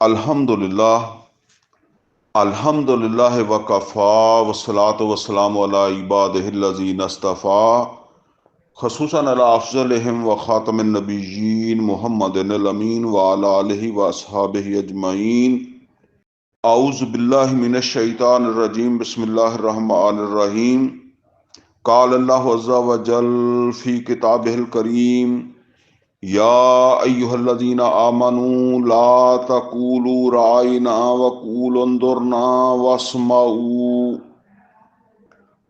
अल्हम्दुलिल्लाह अल्हम्दुलिल्लाह वकफ़ा वस्सलातु वस्सलामु अला इबादिहिल्लज़ीना इस्तफ़ा खसूसन अला अफ़ज़लिहिम व ख़ातमिन नबिय्यीन मुहम्मदिनिल अमीन व अला आलिहि व अस्हाबिहि अजमईन। औज़ु बिल्लाहि मिनश शैतानिर रजीम बिस्मिल्लाहिर रहमानिर रहीम। क़ाल अल्लाहु अज़्ज़ा व जल फ़ी किताबिहिल करीम या अय्युहल्लज़ीना आमनू ला तक़ूलू राइना वक़ूलु उन्ज़ुरना वस्मऊ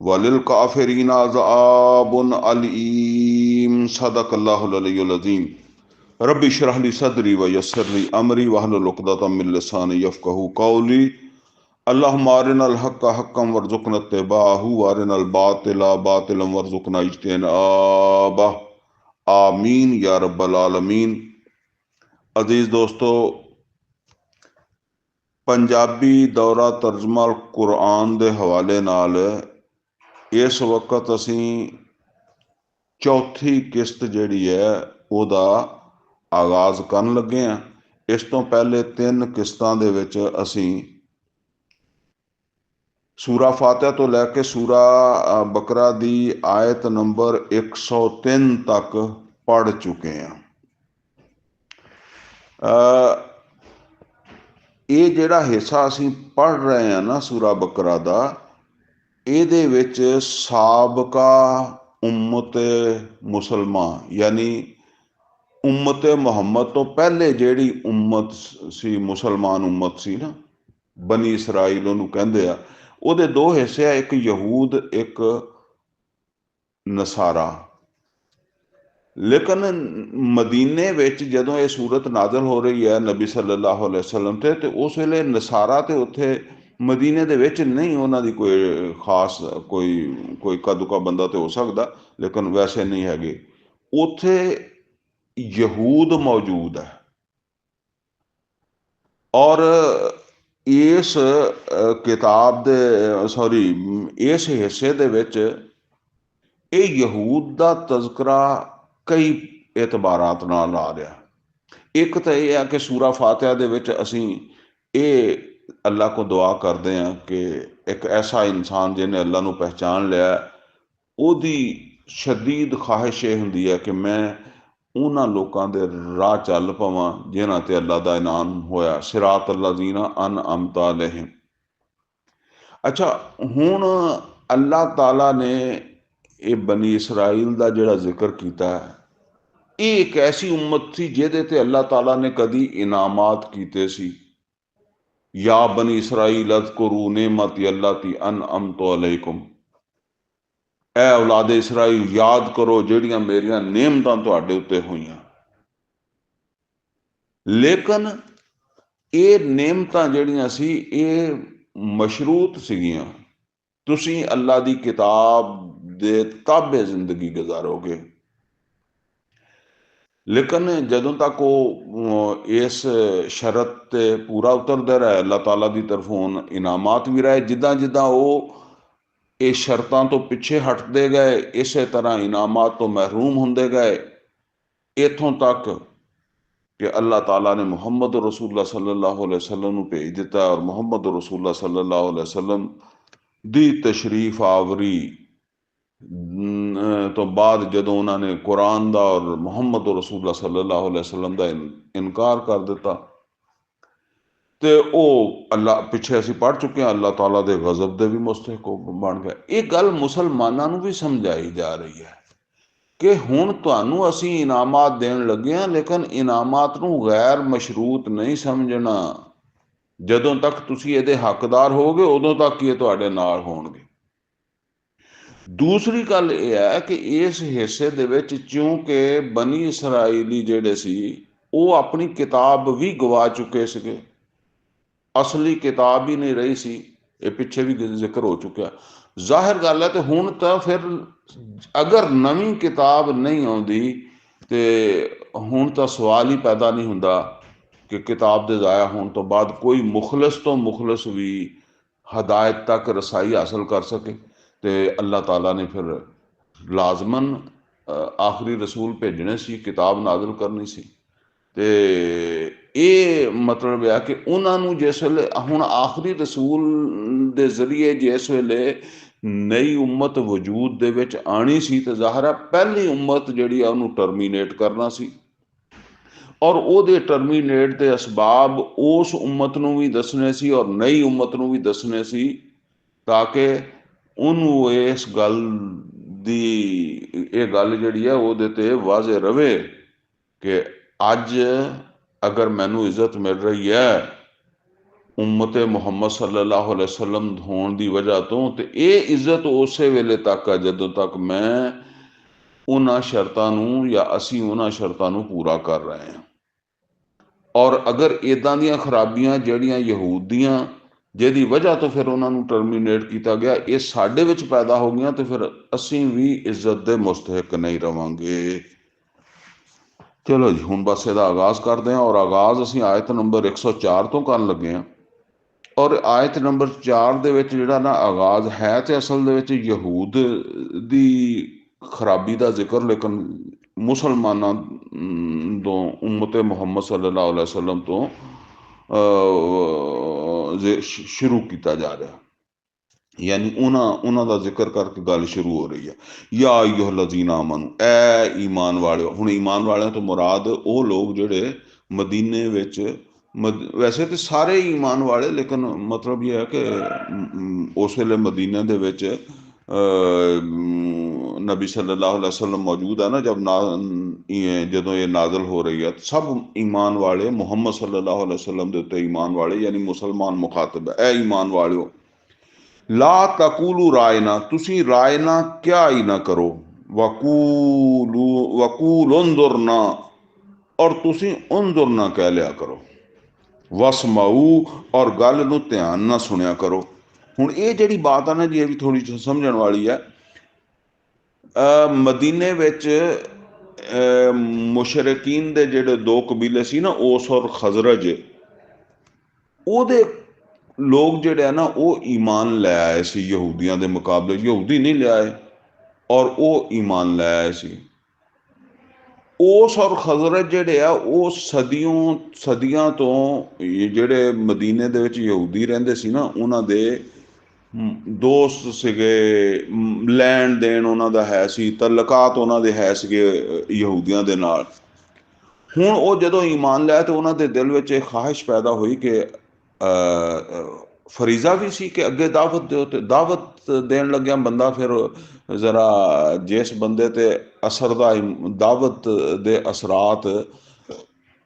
वलिल काफ़िरीना अज़ाबुन अलीम। सदक़ल्लाहुल अलियुल अज़ीम। रब्बि इश्रह ली सदरी व यस्सिर ली अमरी वहलुल उक़दतम मिन लिसानी यफ़क़हू क़ौली। अल्लाहुम्मा अरिनल हक़्क़ हक़्क़न वरज़ुक़ना इत्तिबाअहू व अरिनल बातिला बातिलन वरज़ुक़ना इज्तिनाबह। आमीन या रब्बल आलमीन। अजीज़ दोस्तों, पंजाबी दौरा तर्जमा कुरान के हवाले नाल इस वक्त असी चौथी किस्त जिहड़ी है उहदा आगाज़ करन लगे हैं। इस तो पहले 3 किस्तां दे विच असी सूरा फातिहा तो लैके सूरा बकरा दी आयत नंबर 103 तक पढ़ चुके हैं। ये जिहड़ा हिस्सा असी पढ़ रहे हैं ना सूरा बकरा दा, ਇਹਦੇ ਵਿੱਚ ਸਾਬਕਾ उम्मत मुसलमान यानी उम्मत मुहम्मद तो पहले ਜਿਹੜੀ उम्मत सी मुसलमान उम्मत सी ना, बनी इसराइल ਉਹਨੂੰ ਕਹਿੰਦੇ ਆ, ਉਹਦੇ 2 ਹਿੱਸੇ ਆ, ਇੱਕ ਯਹੂਦ ਇੱਕ ਨਸਾਰਾ। लेकिन मदीने विच जदों ये सूरत नाज़िल हो रही है नबी सल्लल्लाहु अलैहि वसल्लम ते उस वेले नसारा ते उत्थे मदीने दे विच नहीं, उन्हां दी कोई खास कोई कदुका बंदा तो हो सकदा, लेकिन वैसे नहीं हैगे। उत्थे यहूद मौजूद है और इस किताब दे सॉरी इस हिस्से दे विच ये यहूद दा तज़करा कई एतबारात नाल आ रहा। एक तो यह है कि सूरा फातिहा दे विच असीं ये अल्लाह को दुआ करते हैं कि एक ऐसा इंसान जिन्हें अल्लाह नूं पहचान लिया, ਉਹਦੀ शदीद ख्वाहिश ये हुंदी है कि मैं उन्हां लोकां दे राह चल पवां जिन्हां ते अल्लाह दा इनाम होया, सिरात अल्लज़ीना अनअमता अलैहिम। अच्छा, हुण अल्लाह ताला ने ये बनी इसराइल दा जिहड़ा जिक्र कीता है, ये एक ऐसी उम्मत थी जिहदे ते अल्लाह ताला ने कदी इनामात कीते सी। या बनी इसराइल अज़कुरू नेमती अल्लती अनअमतु अलैकुम, ऐ औलादे इसराइल याद करो जिहड़ियां मेरियां नेमतां तुहाडे उत्ते होईयां। लेकिन ये नेमतां जिहड़ियां सी ये मशरूत सीगियां, तुसीं अल्लाह दी किताब दे ताबे जिंदगी गुजारोगे। लेकिन जदों तक वो इस शरत ते पूरा उतरदा रहे, अल्लाह ताला की तरफों इनामात भी रहे, जिद्दां जिद्दां वो ये शर्तां तो पिछे हटते गए, इस तरह इनामात तो महरूम होंदे गए, इत्थों तक कि अल्लाह ताला ने मुहम्मद रसूलुल्लाह सल्लल्लाहु अलैहि वसल्लम नूं भेज दिता और मुहम्मद रसूलुल्लाह सल्लल्लाहु अलैहि वसल्लम दी तशरीफ आवरी तो बाद जदों उन्होंने कुरान दा और मुहम्मद रसूलुल्लाह सल्लल्लाहु अलैहि वसल्लम दा इनकार कर दिता ते ਉਹ अल्लाह पिछे असीं पढ़ चुके हैं अल्लाह ताला दे गज़ब दे भी मुस्तहिक बन गए। ये गल मुसलमानां नूं भी समझाई जा रही है कि हुण तुहानूं असीं इनामात देण लगे हां, लेकिन इनामात नूं गैर मशरूत नहीं समझना। जदों तक तुसीं इहदे हकदार होवोगे उदों तक ही तुहाडे नाल होणगे। दूसरी गल यह है कि इस हिस्से दे विच क्योंकि बनी इसराइली जिहड़े सी वो अपनी किताब भी गवा चुके सीगे, असली किताब ही नहीं रही सी, ये पिछे भी जिक्र हो चुका। जाहिर गल है तो हुण तो फिर अगर नवीं किताब नहीं आउंदी ते हुण तो सवाल ही पैदा नहीं हुंदा कि किताब दे जाया होने तो बाद कोई मुखलिस तो मुखलिस भी हदायत तक रसाई हासिल कर सके। तो अल्लाह ताला ने फिर लाजमन आखिरी रसूल भेजने सी, किताब नाजिल करनी सी। ते ਇਹ ਮਤਲਬ ਆ ਕਿ ਉਹਨਾਂ ਨੂੰ ਜਿਸ ਵੇਲੇ ਹੁਣ ਆਖਰੀ ਰਸੂਲ ਦੇ ਜ਼ਰੀਏ ਜਿਸ ਵੇਲੇ ਨਈ ਉਮਤ ਵਜੂਦ ਦੇ ਵਿੱਚ ਆਣੀ ਸੀ, ਤੇ ਜ਼ਾਹਰ ਹੈ ਪਹਿਲੀ ਉਮਤ ਜਿਹੜੀ ਆ ਉਹਨੂੰ ਟਰਮੀਨੇਟ ਕਰਨਾ ਸੀ, ਔਰ ਉਹਦੇ ਟਰਮੀਨੇਟ ਦੇ ਅਸਬਾਬ ਉਸ ਉਮਤ ਨੂੰ ਵੀ ਦੱਸਣੇ ਸੀ ਔਰ ਨਈ ਉਮਤ ਨੂੰ ਵੀ ਦੱਸਣੇ ਸੀ, ਤਾਂ ਕਿ ਉਹਨੂੰ ਇਸ ਗੱਲ ਦੀ, ਇਹ ਗੱਲ ਜਿਹੜੀ ਹੈ ਉਹਦੇ ਤੇ ਵਾਜ਼ੇ ਰਵੇ ਕਿ ਅੱਜ ਅਗਰ ਮੈਨੂੰ ਇੱਜ਼ਤ ਮਿਲ ਰਹੀ ਹੈ ਉਮਤ ਮੁਹੰਮਦ ਸੱਲੱਲਾਹੁ ਅਲੈहि ਵਸੱਲਮ ਹੋਣ ਦੀ ਵਜ੍ਹਾ ਤੋਂ, ਤੇ ਇਹ ਇੱਜ਼ਤ ਉਸੇ ਵੇਲੇ ਤੱਕ ਆ ਜਦੋਂ ਤੱਕ ਮੈਂ ਉਹਨਾਂ ਸ਼ਰਤਾਂ ਨੂੰ ਜਾਂ ਅਸੀਂ ਉਹਨਾਂ ਸ਼ਰਤਾਂ ਨੂੰ ਪੂਰਾ ਕਰ ਰਹੇ ਹਾਂ। ਔਰ ਅਗਰ ਇਦਾਂ ਦੀਆਂ ਖਰਾਬੀਆਂ ਜਿਹੜੀਆਂ ਯਹੂਦ ਦੀਆਂ, ਜਿਹਦੀ ਵਜ੍ਹਾ ਤੋਂ ਫਿਰ ਉਹਨਾਂ ਨੂੰ ਟਰਮੀਨੇਟ ਕੀਤਾ ਗਿਆ, ਇਹ ਸਾਡੇ ਵਿੱਚ ਪੈਦਾ ਹੋ ਗਈਆਂ, ਤੇ ਫਿਰ ਅਸੀਂ ਵੀ ਇੱਜ਼ਤ ਦੇ ਮੁਸਤਹਿਕ ਨਹੀਂ ਰਵਾਂਗੇ। ਚਲੋ ਜੀ, ਹੁਣ ਬਸ ਇਹਦਾ ਆਗਾਜ਼ ਕਰਦੇ ਹਾਂ, ਔਰ ਆਗਾਜ਼ ਅਸੀਂ ਆਇਤ ਨੰਬਰ 104 ਤੋਂ ਕਰਨ ਲੱਗੇ ਹਾਂ। ਔਰ ਆਇਤ ਨੰਬਰ 4 ਦੇ ਵਿੱਚ ਜਿਹੜਾ ਨਾ ਆਗਾਜ਼ ਹੈ, ਤੇ ਅਸਲ ਦੇ ਵਿੱਚ ਯਹੂਦ ਦੀ ਖਰਾਬੀ ਦਾ ਜ਼ਿਕਰ, ਲੇਕਿਨ ਮੁਸਲਮਾਨਾਂ ਤੋਂ, ਉਮਤ ਮੁਹੰਮਦ ਸੱਲੱਲਾਹੁ ਅਲੈहि ਵਸੱਲਮ ਤੋਂ ਸ਼ੁਰੂ ਕੀਤਾ ਜਾ ਰਿਹਾ, ਯਾਨੀ ਉਹਨਾਂ ਦਾ ਜ਼ਿਕਰ ਕਰਕੇ ਗੱਲ ਸ਼ੁਰੂ ਹੋ ਰਹੀ ਹੈ। ਯਾ ਅਯੁਹੱਲਜ਼ੀਨਾ ਆਮਨੂ, ਐ ਈਮਾਨ ਵਾਲਿਓ। ਹੁਣ ਈਮਾਨ ਵਾਲਿਆਂ ਤੋਂ ਮੁਰਾਦ ਉਹ ਲੋਕ ਜਿਹੜੇ ਮਦੀਨੇ ਵਿੱਚ, ਵੈਸੇ ਤੇ ਸਾਰੇ ਈਮਾਨ ਵਾਲੇ, ਲੇਕਿਨ ਮਤਲਬ ਇਹ ਹੈ ਕਿ ਉਸ ਵੇਲੇ ਮਦੀਨੇ ਦੇ ਵਿੱਚ ਨਬੀ ਸੱਲੱਲਾਹੁ ਅਲੈहि ਵਸੱਲਮ ਮੌਜੂਦ ਹੈ ਨਾ, ਜਦੋਂ ਇਹ ਨਾਜ਼ਲ ਹੋ ਰਹੀ ਹੈ, ਸਭ ਈਮਾਨ ਵਾਲੇ ਮੁਹੰਮਦ ਸੱਲੱਲਾਹੁ ਅਲੈहि ਵਸੱਲਮ ਦੇ ਉੱਤੇ ਈਮਾਨ ਵਾਲੇ, ਯਾਨੀ ਮੁਸਲਮਾਨ ਮੁਖਾਤਬ ਹੈ। ਐ ਈਮਾਨ ਵਾਲਿਓ, ਲਾ ਤਕੂਲੂ ਰਾਇਨਾ, ਤੁਸੀਂ ਰਾਇਨਾ ਕਿਆ ਹੀ ਨਾ ਕਰੋ, ਵਕੂਲ ਉਨਜ਼ੁਰਨਾ, ਔਰ ਤੁਸੀਂ ਉਨਜ਼ੁਰਨਾ ਕਹਿ ਲਿਆ ਕਰੋ, ਵਸਮਾਊ, ਔਰ ਗੱਲ ਨੂੰ ਧਿਆਨ ਨਾਲ ਸੁਣਿਆ ਕਰੋ। ਹੁਣ ਇਹ ਜਿਹੜੀ ਬਾਤ ਆ ਨਾ ਜੀ, ਇਹ ਵੀ ਥੋੜੀ ਜਿਹੀ ਸਮਝਣ ਵਾਲੀ ਹੈ। ਮਦੀਨੇ ਵਿੱਚ ਮੁਸ਼ਰਿਕੀਨ ਦੇ ਜਿਹੜੇ ਦੋ ਕਬੀਲੇ ਸੀ ਨਾ, ਔਸ ਔਰ ਖਜ਼ਰਜ, ਉਹਦੇ ਲੋਕ ਜਿਹੜੇ ਆ ਨਾ ਉਹ ਈਮਾਨ ਲੈ ਆਏ ਸੀ ਯਹੂਦੀਆਂ ਦੇ ਮੁਕਾਬਲੇ। ਯਹੂਦੀ ਨਹੀਂ ਲਿਆਏ, ਔਰ ਉਹ ਈਮਾਨ ਲੈ ਆਏ ਸੀ। ਔਸ ਔਰ ਖਜ਼ਰਜ ਜਿਹੜੇ ਆ ਉਹ ਸਦੀਆਂ ਤੋਂ ਜਿਹੜੇ ਮਦੀਨੇ ਦੇ ਵਿੱਚ ਯਹੂਦੀ ਰਹਿੰਦੇ ਸੀ ਨਾ, ਉਹਨਾਂ ਦੇ ਦੋਸਤ ਸੀਗੇ, ਲੈਣ ਦੇਣ ਉਹਨਾਂ ਦਾ ਹੈ ਸੀ, ਤਲਕਾਤ ਉਹਨਾਂ ਦੇ ਹੈ ਸੀਗੇ ਯਹੂਦੀਆਂ ਦੇ ਨਾਲ। ਹੁਣ ਉਹ ਜਦੋਂ ਈਮਾਨ ਲਿਆ ਤੇ ਉਹਨਾਂ ਦੇ ਦਿਲ ਵਿੱਚ ਇਹ ਖਾਹਿਸ਼ ਪੈਦਾ ਹੋਈ ਕਿ ਫਰੀਜ਼ਾ ਵੀ ਸੀ ਕਿ ਅੱਗੇ ਦਾਵਤ ਦਿਓ, ਤੇ ਦਾਵਤ ਦੇਣ ਲੱਗਿਆ ਬੰਦਾ ਫਿਰ ਜ਼ਰਾ ਜਿਸ ਬੰਦੇ ਤੇ ਅਸਰ ਦਾ, ਦਾਵਤ ਦੇ ਅਸਰਾਤ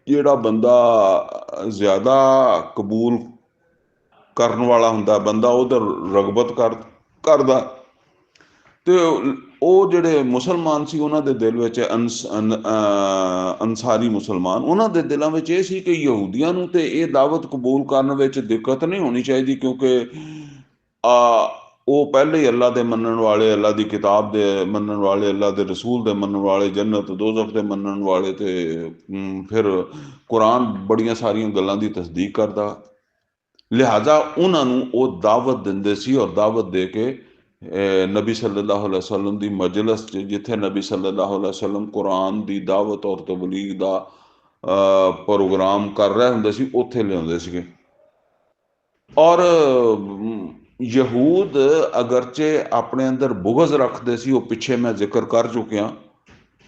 ਜਿਹੜਾ ਬੰਦਾ ਜ਼ਿਆਦਾ ਕਬੂਲ ਕਰਨ ਵਾਲਾ ਹੁੰਦਾ, ਬੰਦਾ ਉਧਰ ਰਗਬਤ ਕਰਦਾ, ਤੇ ਉਹ ਜਿਹੜੇ ਮੁਸਲਮਾਨ ਸੀ ਉਹਨਾਂ ਦੇ ਦਿਲ ਵਿੱਚ, ਅੰਸਾਰੀ ਮੁਸਲਮਾਨ, ਉਹਨਾਂ ਦੇ ਦਿਲਾਂ ਵਿੱਚ ਇਹ ਸੀ ਕਿ ਯਹੂਦੀਆਂ ਨੂੰ ਤੇ ਇਹ ਦਾਵਤ ਕਬੂਲ ਕਰਨ ਵਿੱਚ ਦਿੱਕਤ ਨਹੀਂ ਹੋਣੀ ਚਾਹੀਦੀ, ਕਿਉਂਕਿ ਉਹ ਪਹਿਲੇ ਹੀ ਅੱਲਾ ਦੇ ਮੰਨਣ ਵਾਲੇ, ਅੱਲਾ ਦੀ ਕਿਤਾਬ ਦੇ ਮੰਨਣ ਵਾਲੇ, ਅੱਲਾ ਦੇ ਰਸੂਲ ਦੇ ਮੰਨਣ ਵਾਲੇ, ਜੰਨਤ ਦੋਜ਼ਖ ਦੇ ਮੰਨਣ ਵਾਲੇ, ਤੇ ਫਿਰ ਕੁਰਾਨ ਬੜੀਆਂ ਸਾਰੀਆਂ ਗੱਲਾਂ ਦੀ ਤਸਦੀਕ ਕਰਦਾ। ਲਿਹਾਜ਼ਾ ਉਹਨਾਂ ਨੂੰ ਉਹ ਦਾਵਤ ਦਿੰਦੇ ਸੀ, ਔਰ ਦਾਵਤ ਦੇ ਕੇ ਨਬੀ ਸੱਲੱਲਾਹੁ ਅਲੈहि ਵਸੱਲਮ ਦੀ ਮਜਲਿਸ 'ਚ, ਜਿੱਥੇ ਨਬੀ ਸੱਲੱਲਾਹੁ ਅਲੈहि ਵਸੱਲਮ ਕੁਰਾਨ ਦੀ ਦਾਵਤ ਔਰ ਤਬਲੀਗ ਦਾ ਪ੍ਰੋਗਰਾਮ ਕਰ ਰਹੇ ਹੁੰਦੇ ਸੀ, ਉੱਥੇ ਲਿਆਉਂਦੇ ਸੀਗੇ। ਔਰ ਯਹੂਦ ਅਗਰਚੇ ਆਪਣੇ ਅੰਦਰ ਬੁਗਜ਼ ਰੱਖਦੇ ਸੀ, ਉਹ ਪਿੱਛੇ ਮੈਂ ਜ਼ਿਕਰ ਕਰ ਚੁੱਕਿਆ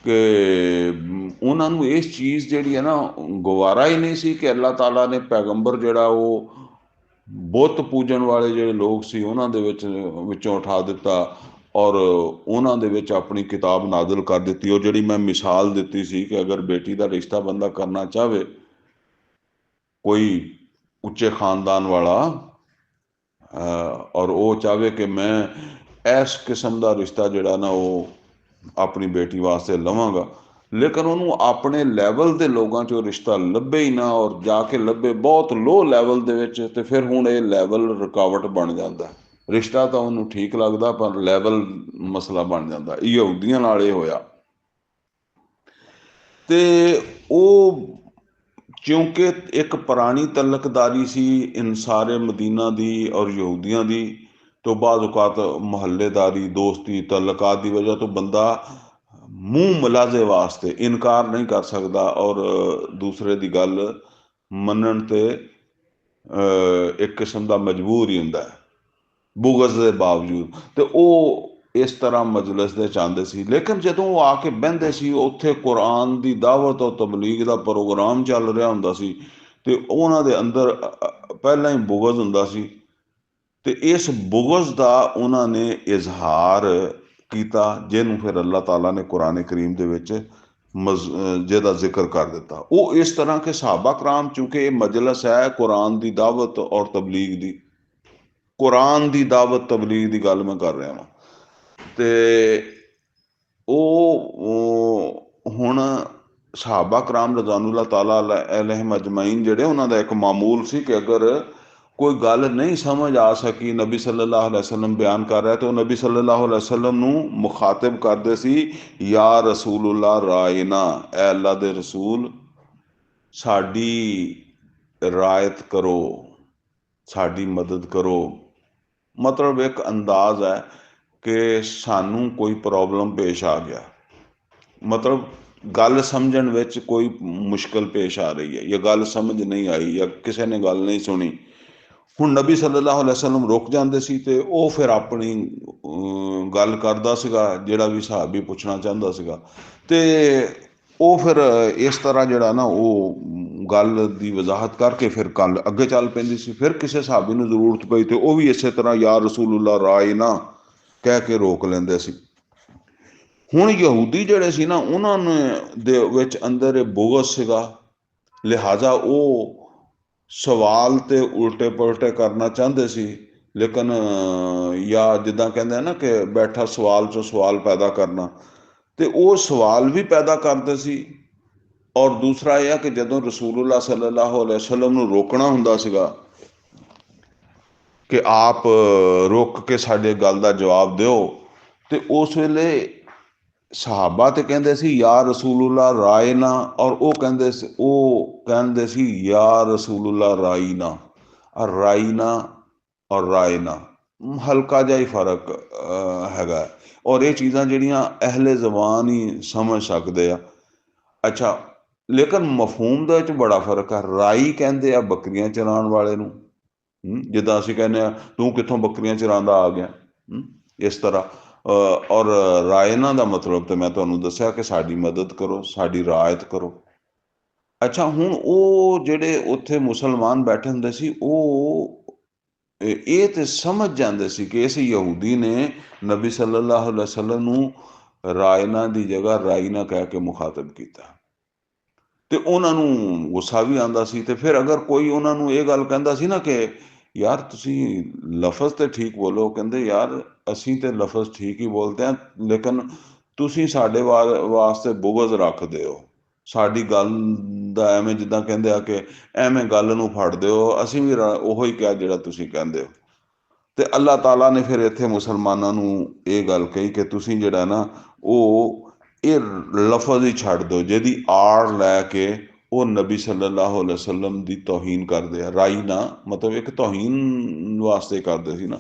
ਕਿ ਉਹਨਾਂ ਨੂੰ ਇਸ ਚੀਜ਼ ਜਿਹੜੀ ਹੈ ਨਾ ਗਵਾਰਾ ਹੀ ਨਹੀਂ ਸੀ ਕਿ ਅੱਲਾਹ ਤਾਲਾ ਨੇ ਪੈਗੰਬਰ ਜਿਹੜਾ ਉਹ ਬੁੱਤ ਪੂਜਣ ਵਾਲੇ ਜਿਹੜੇ ਲੋਕ ਸੀ ਉਹਨਾਂ ਦੇ ਵਿੱਚੋਂ ਉਠਾ ਦਿੱਤਾ, ਔਰ ਉਹਨਾਂ ਦੇ ਵਿੱਚ ਆਪਣੀ ਕਿਤਾਬ ਨਾਜ਼ਿਲ ਕਰ ਦਿੱਤੀ। ਉਹ ਜਿਹੜੀ ਮੈਂ ਮਿਸਾਲ ਦਿੱਤੀ ਸੀ ਕਿ ਅਗਰ ਬੇਟੀ ਦਾ ਰਿਸ਼ਤਾ ਬੰਦਾ ਕਰਨਾ ਚਾਹਵੇ, ਕੋਈ ਉੱਚੇ ਖਾਨਦਾਨ ਵਾਲਾ, ਔਰ ਉਹ ਚਾਹਵੇ ਕਿ ਮੈਂ ਇਸ ਕਿਸਮ ਦਾ ਰਿਸ਼ਤਾ ਜਿਹੜਾ ਨਾ ਉਹ ਆਪਣੀ ਬੇਟੀ ਵਾਸਤੇ ਲਵਾਂਗਾ, ਲੇਕਿਨ ਉਹਨੂੰ ਆਪਣੇ ਲੈਵਲ ਦੇ ਲੋਕਾਂ 'ਚੋਂ ਰਿਸ਼ਤਾ ਲੱਭੇ ਹੀ ਨਾ, ਔਰ ਜਾ ਕੇ ਲੱਭੇ ਬਹੁਤ ਲੋ ਲੈਵਲ ਦੇ ਵਿੱਚ, ਤੇ ਫਿਰ ਹੁਣ ਇਹ ਲੈਵਲ ਰੁਕਾਵਟ ਬਣ ਜਾਂਦਾ। ਰਿਸ਼ਤਾ ਤਾਂ ਉਹਨੂੰ ਠੀਕ ਲੱਗਦਾ, ਪਰ ਲੈਵਲ ਮਸਲਾ ਬਣ ਜਾਂਦਾ। ਯਹੂਦੀਆਂ ਨਾਲ ਇਹ ਹੋਇਆ, ਤੇ ਉਹ ਕਿਉਂਕਿ ਇੱਕ ਪੁਰਾਣੀ ਤਲਕਦਾਰੀ ਸੀ ਇਨਸਾਰੇ ਮਦੀਨਾ ਦੀ ਔਰ ਯਹੂਦੀਆਂ ਦੀ, ਤੋਂ ਬਾਅਦ ਔਕਾਤ ਮੁਹੱਲੇਦਾਰੀ, ਦੋਸਤੀ, ਤਲਕਾਤ ਦੀ ਵਜ੍ਹਾ ਤੋਂ ਬੰਦਾ ਮੂੰਹ ਮਲਾਜ਼ੇ ਵਾਸਤੇ ਇਨਕਾਰ ਨਹੀਂ ਕਰ ਸਕਦਾ, ਔਰ ਦੂਸਰੇ ਦੀ ਗੱਲ ਮੰਨਣ ਤੇ ਇੱਕ ਕਿਸਮ ਦਾ ਮਜਬੂਰ ਹੀ ਹੁੰਦਾ ਹੈ, ਬੁਗਜ਼ ਦੇ ਬਾਵਜੂਦ। ਤੇ ਉਹ ਇਸ ਤਰ੍ਹਾਂ ਮਜਲਿਸ ਦੇ ਚਾਹੁੰਦੇ ਸੀ। ਲੇਕਿਨ ਜਦੋਂ ਉਹ ਆ ਕੇ ਬਹਿੰਦੇ ਸੀ, ਉੱਥੇ ਕੁਰਾਨ ਦੀ ਦਾਵਤ ਔਰ ਤਬਲੀਗ ਦਾ ਪ੍ਰੋਗਰਾਮ ਚੱਲ ਰਿਹਾ ਹੁੰਦਾ ਸੀ, ਤੇ ਉਹਨਾਂ ਦੇ ਅੰਦਰ ਪਹਿਲਾਂ ਹੀ ਬੁਗਜ਼ ਹੁੰਦਾ ਸੀ। ਤੇ ਇਸ ਬੁਗਜ਼ ਦਾ ਉਹਨਾਂ ਨੇ ਇਜ਼ਹਾਰ ਕੀਤਾ, ਜਿਹਨੂੰ ਫਿਰ ਅੱਲਾਹ ਤਾਲਾ ਨੇ ਕੁਰਾਨ ਕਰੀਮ ਦੇ ਵਿੱਚ ਜਿਹਦਾ ਜ਼ਿਕਰ ਕਰ ਦਿੱਤਾ। ਉਹ ਇਸ ਤਰ੍ਹਾਂ ਕਿ ਸਹਾਬਾ ਕਰਾਮ, ਚੂੰਕਿ ਇਹ ਮਜਲਿਸ ਹੈ ਕੁਰਾਨ ਦੀ ਦਾਵਤ ਔਰ ਤਬਲੀਗ ਦੀ, ਕੁਰਾਨ ਦੀ ਦਾਵਤ ਤਬਲੀਗ ਦੀ ਗੱਲ ਮੈਂ ਕਰ ਰਿਹਾ ਹਾਂ, ਤੇ ਉਹ ਹੁਣ ਸਹਾਬਾ ਕਰਾਮ ਰਜ਼ਾਨੁੱਲਾਹ ਤਾਲਾ ਅਲੈਹਿਮ ਅਜਮਾਈਨ ਜਿਹੜੇ, ਉਹਨਾਂ ਦਾ ਇੱਕ ਮਾਮੂਲ ਸੀ ਕਿ ਅਗਰ ਕੋਈ ਗੱਲ ਨਹੀਂ ਸਮਝ ਆ ਸਕੀ, ਨਬੀ ਸੱਲੱਲਾਹੁ ਅਲੈਹਿ ਵਸੱਲਮ ਬਿਆਨ ਕਰ ਰਿਹਾ, ਤੇ ਉਹ ਨਬੀ ਸੱਲੱਲਾਹੁ ਅਲੈਹਿ ਵਸੱਲਮ ਨੂੰ ਮੁਖਾਤਿਬ ਕਰਦੇ ਸੀ, ਯਾ ਰਸੂਲੁल्लाह ਰਾਇਨਾ, ਐ ਅੱਲਾ ਦੇ ਰਸੂਲ ਸਾਡੀ ਰਾਇਤ ਕਰੋ, ਸਾਡੀ ਮਦਦ ਕਰੋ। ਮਤਲਬ ਇੱਕ ਅੰਦਾਜ਼ ਹੈ ਕਿ ਸਾਨੂੰ ਕੋਈ ਪ੍ਰੋਬਲਮ ਪੇਸ਼ ਆ ਗਿਆ, ਮਤਲਬ ਗੱਲ ਸਮਝਣ ਵਿੱਚ ਕੋਈ ਮੁਸ਼ਕਲ ਪੇਸ਼ ਆ ਰਹੀ ਹੈ, ਜਾਂ ਗੱਲ ਸਮਝ ਨਹੀਂ ਆਈ, ਜਾਂ ਕਿਸੇ ਨੇ ਗੱਲ ਨਹੀਂ ਸੁਣੀ। ਹੁਣ ਨਬੀ ਸੱਲੱਲਾਹੁ ਅਲੈਹਿ ਵਸੱਲਮ ਰੁਕ ਜਾਂਦੇ ਸੀ, ਤੇ ਉਹ ਫਿਰ ਆਪਣੀ ਗੱਲ ਕਰਦਾ ਸੀਗਾ, ਜਿਹੜਾ ਵੀ ਸਹਾਬੀ ਪੁੱਛਣਾ ਚਾਹੁੰਦਾ ਸੀਗਾ। ਤੇ ਉਹ ਫਿਰ ਇਸ ਤਰ੍ਹਾਂ ਜਿਹੜਾ ਨਾ, ਉਹ ਗੱਲ ਦੀ ਵਜ਼ਾਹਤ ਕਰਕੇ ਫਿਰ ਗੱਲ ਅੱਗੇ ਚੱਲ ਪੈਂਦੀ ਸੀ। ਫਿਰ ਕਿਸੇ ਸਹਾਬੀ ਨੂੰ ਜ਼ਰੂਰਤ ਪਈ, ਤੇ ਉਹ ਵੀ ਇਸੇ ਤਰ੍ਹਾਂ ਯਾ ਰਸੂਲੁल्लाह ਰਾਏ ਨਾ ਕਹਿ ਕੇ ਰੋਕ ਲੈਂਦੇ ਸੀ। ਹੁਣ ਯਹੂਦੀ ਜਿਹੜੇ ਸੀ ਨਾ, ਉਹਨਾਂ ਨੇ ਦੇ ਵਿੱਚ ਅੰਦਰ ਇਹ ਬੁਗਜ਼ ਸੀਗਾ, ਲਿਹਾਜ਼ਾ ਉਹ ਸਵਾਲ ਤੇ ਉਲਟੇ ਪੁਲਟੇ ਕਰਨਾ ਚਾਹੁੰਦੇ ਸੀ। ਲੇਕਿਨ ਜਾਂ ਜਿੱਦਾਂ ਕਹਿੰਦੇ ਨਾ ਕਿ ਬੈਠਾ ਸਵਾਲ ਚੋਂ ਸਵਾਲ ਪੈਦਾ ਕਰਨਾ, ਤੇ ਉਹ ਸਵਾਲ ਵੀ ਪੈਦਾ ਕਰਦੇ ਸੀ। ਔਰ ਦੂਸਰਾ ਇਹ ਆ ਕਿ ਜਦੋਂ ਰਸੂਲੁल्लाह ਸੱਲੱਲਾਹੁ ਅਲੈਹਿ ਵਸੱਲਮ ਨੂੰ ਰੋਕਣਾ ਹੁੰਦਾ ਸੀਗਾ ਕਿ ਆਪ ਰੁਕ ਕੇ ਸਾਡੇ ਗੱਲ ਦਾ ਜਵਾਬ ਦਿਓ, ਤੇ ਉਸ ਵੇਲੇ ਸਹਾਬਾ ਤੇ ਕਹਿੰਦੇ ਸੀ ਯਾ ਰਸੂਲੁल्लाह ਰਾਏ ਨਾ, ਔਰ ਉਹ ਕਹਿੰਦੇ ਸੀ ਯਾ ਰਸੂਲੁल्लाह ਰਾਈ ਨਾ। ਰਾਈ ਨਾ ਔਰ ਰਾਏ ਨਾ ਹਲਕਾ ਜਿਹਾ ਹੀ ਫਰਕ ਹੈਗਾ, ਔਰ ਇਹ ਚੀਜ਼ਾਂ ਜਿਹੜੀਆਂ ਅਹਿਲੇ ਜ਼ਬਾਨ ਹੀ ਸਮਝ ਸਕਦੇ ਆ। ਅੱਛਾ, ਲੇਕਿਨ ਮਫਹੂਮ ਦੇ ਵਿੱਚ ਬੜਾ ਫਰਕ ਹੈ। ਰਾਈ ਕਹਿੰਦੇ ਆ ਬੱਕਰੀਆਂ ਚਰਾਉਣ ਵਾਲੇ ਨੂੰ, ਜਿੱਦਾਂ ਅਸੀਂ ਕਹਿੰਦੇ ਆ ਤੂੰ ਕਿੱਥੋਂ ਬੱਕਰੀਆਂ ਚਰਾਉਂਦਾ ਆ ਗਿਆ, ਇਸ ਤਰ੍ਹਾਂ। ਔਰ ਰਾਇਨਾ ਦਾ ਮਤਲਬ ਤੇ ਮੈਂ ਤੁਹਾਨੂੰ ਦੱਸਿਆ ਕਿ ਸਾਡੀ ਮਦਦ ਕਰੋ, ਸਾਡੀ ਰਾਇਤ ਕਰੋ। ਅੱਛਾ, ਹੁਣ ਉਹ ਜਿਹੜੇ ਉੱਥੇ ਮੁਸਲਮਾਨ ਬੈਠੇ ਹੁੰਦੇ ਸੀ, ਉਹ ਇਹ ਤੇ ਸਮਝ ਜਾਂਦੇ ਸੀ ਕਿ ਇਸ ਯਹੂਦੀ ਨੇ ਨਬੀ ਸੱਲੱਲਾਹੁ ਅਲੈਹਿ ਵਸੱਲਮ ਨੂੰ ਰਾਇਨਾ ਦੀ ਜਗ੍ਹਾ ਰਾਈਨਾ ਕਹਿ ਕੇ ਮੁਖਾਤਬ ਕੀਤਾ, ਤੇ ਉਹਨਾਂ ਨੂੰ ਗੁੱਸਾ ਵੀ ਆਉਂਦਾ ਸੀ। ਤੇ ਫਿਰ ਅਗਰ ਕੋਈ ਉਹਨਾਂ ਨੂੰ ਇਹ ਗੱਲ ਕਹਿੰਦਾ ਸੀ ਨਾ ਕਿ ਯਾਰ ਤੁਸੀਂ ਲਫ਼ਜ਼ ਤੇ ਠੀਕ ਬੋਲੋ, ਕਹਿੰਦੇ ਯਾਰ ਅਸੀਂ ਤੇ ਲਫ਼ਜ਼ ਠੀਕ ਹੀ ਬੋਲਦੇ ਹਾਂ, ਲੇਕਿਨ ਤੁਸੀਂ ਸਾਡੇ ਵਾਸਤੇ ਬੁਗਜ਼ ਰੱਖਦੇ ਹੋ, ਸਾਡੀ ਗੱਲ ਦਾ ਐਵੇਂ ਜਿੱਦਾਂ ਕਹਿੰਦੇ ਆ ਕਿ ਐਵੇਂ ਗੱਲ ਨੂੰ ਫੜਦੇ ਹੋ, ਅਸੀਂ ਵੀ ਉਹੋ ਹੀ ਕਿਹਾ ਜਿਹੜਾ ਤੁਸੀਂ ਕਹਿੰਦੇ ਹੋ। ਤੇ ਅੱਲਾਹ ਤਾਲਾ ਨੇ ਫਿਰ ਇੱਥੇ ਮੁਸਲਮਾਨਾਂ ਨੂੰ ਇਹ ਗੱਲ ਕਹੀ ਕਿ ਤੁਸੀਂ ਜਿਹੜਾ ਨਾ ਉਹ ਇਹ ਲਫ਼ਜ਼ ਹੀ ਛੱਡ ਦਿਓ, ਜਿਹਦੀ ਆੜ ਲੈ ਕੇ ਉਹ ਨਬੀ ਸੱਲੱਲਾਹੁ ਅਲੈਹਿ ਵਸੱਲਮ ਦੀ ਤੌਹੀਨ ਕਰਦੇ ਆ। ਰਾਈ ਨਾ ਮਤਲਬ ਇੱਕ ਤੌਹੀਨ ਵਾਸਤੇ ਕਰਦੇ ਸੀ ਨਾ,